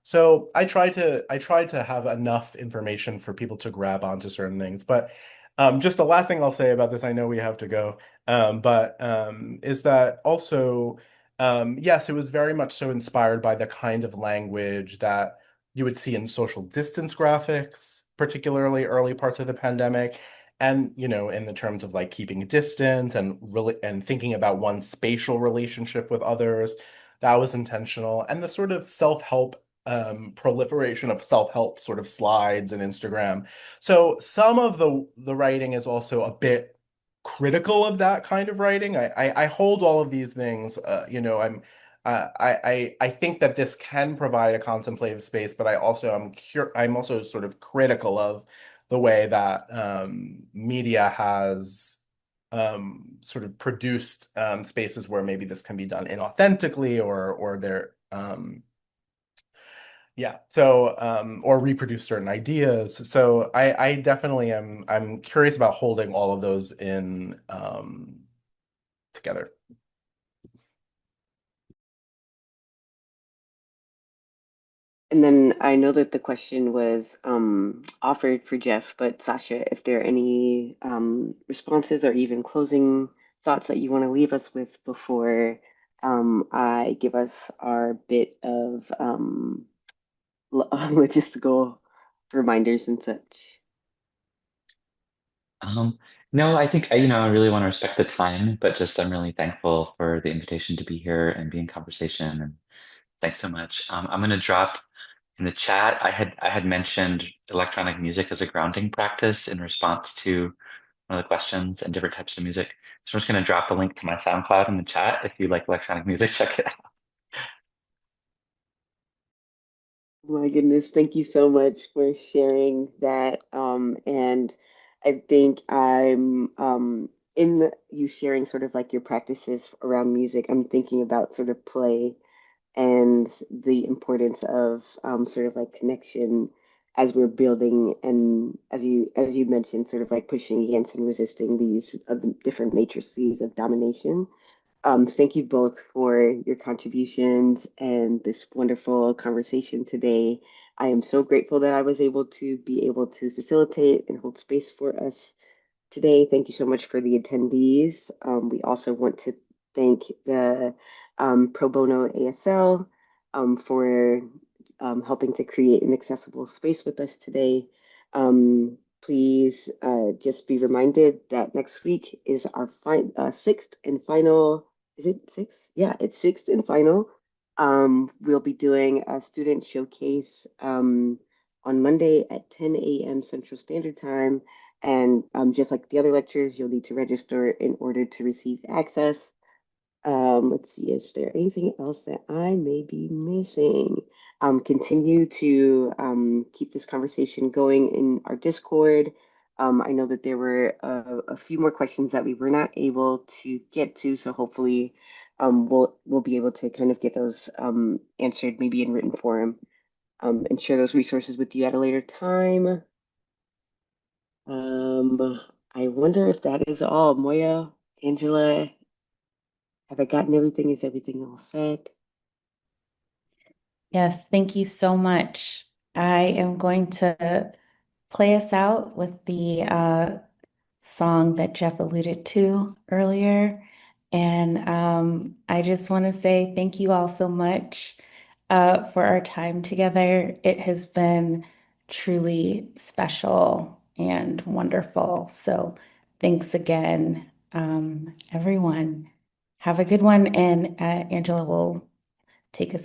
so I try to have enough information for people to grab onto certain things. But just the last thing I'll say about this, I know we have to go, but is that also yes, it was very much so inspired by the kind of language that you would see in social distance graphics, particularly early parts of the pandemic. And, in the terms of like keeping distance and really and thinking about one's spatial relationship with others, that was intentional. And the sort of self-help proliferation of self-help sort of slides and Instagram. So some of the writing is also a bit critical of that kind of writing. I hold all of these things. I think that this can provide a contemplative space, but I'm also sort of critical of the way that media has sort of produced spaces where maybe this can be done inauthentically or they're yeah. So, or reproduce certain ideas. So I definitely I'm curious about holding all of those in together. And then I know that the question was offered for Jeff, but Sasha, if there are any responses or even closing thoughts that you want to leave us with before I give us our bit of logistical reminders and such. Um, no, I think I really want to respect the time, but just I'm really thankful for the invitation to be here and be in conversation. And thanks so much. I'm going to drop in the chat. I had mentioned electronic music as a grounding practice in response to one of the questions and different types of music. So I'm just going to drop a link to my SoundCloud in the chat. If you like electronic music, check it out. My goodness, thank you so much for sharing that. And I think I'm in you sharing sort of like your practices around music. I'm thinking about sort of play and the importance of sort of like connection as we're building, and as you mentioned, sort of like pushing against and resisting these different matrices of domination. Thank you both for your contributions and this wonderful conversation today. I am so grateful that I was able to be able to facilitate and hold space for us today. Thank you so much for the attendees. We also want to thank the Pro Bono ASL for helping to create an accessible space with us today. Please just be reminded that next week is our sixth and final. Is it sixth? Yeah, it's sixth and final. We'll be doing a student showcase on Monday at 10 a.m. Central Standard Time. And just like the other lectures, you'll need to register in order to receive access. Let's see, is there anything else that I may be missing? Continue to keep this conversation going in our Discord. I know that there were a few more questions that we were not able to get to, so hopefully we'll be able to kind of get those answered maybe in written form, and share those resources with you at a later time. I wonder if that is all. Moya, Angela, have I gotten everything? Is everything all set? Yes, thank you so much. I am going to play us out with the song that Jeff alluded to earlier. And I just want to say thank you all so much for our time together. It has been truly special and wonderful. So thanks again, everyone. Have a good one. And Angela will take us out.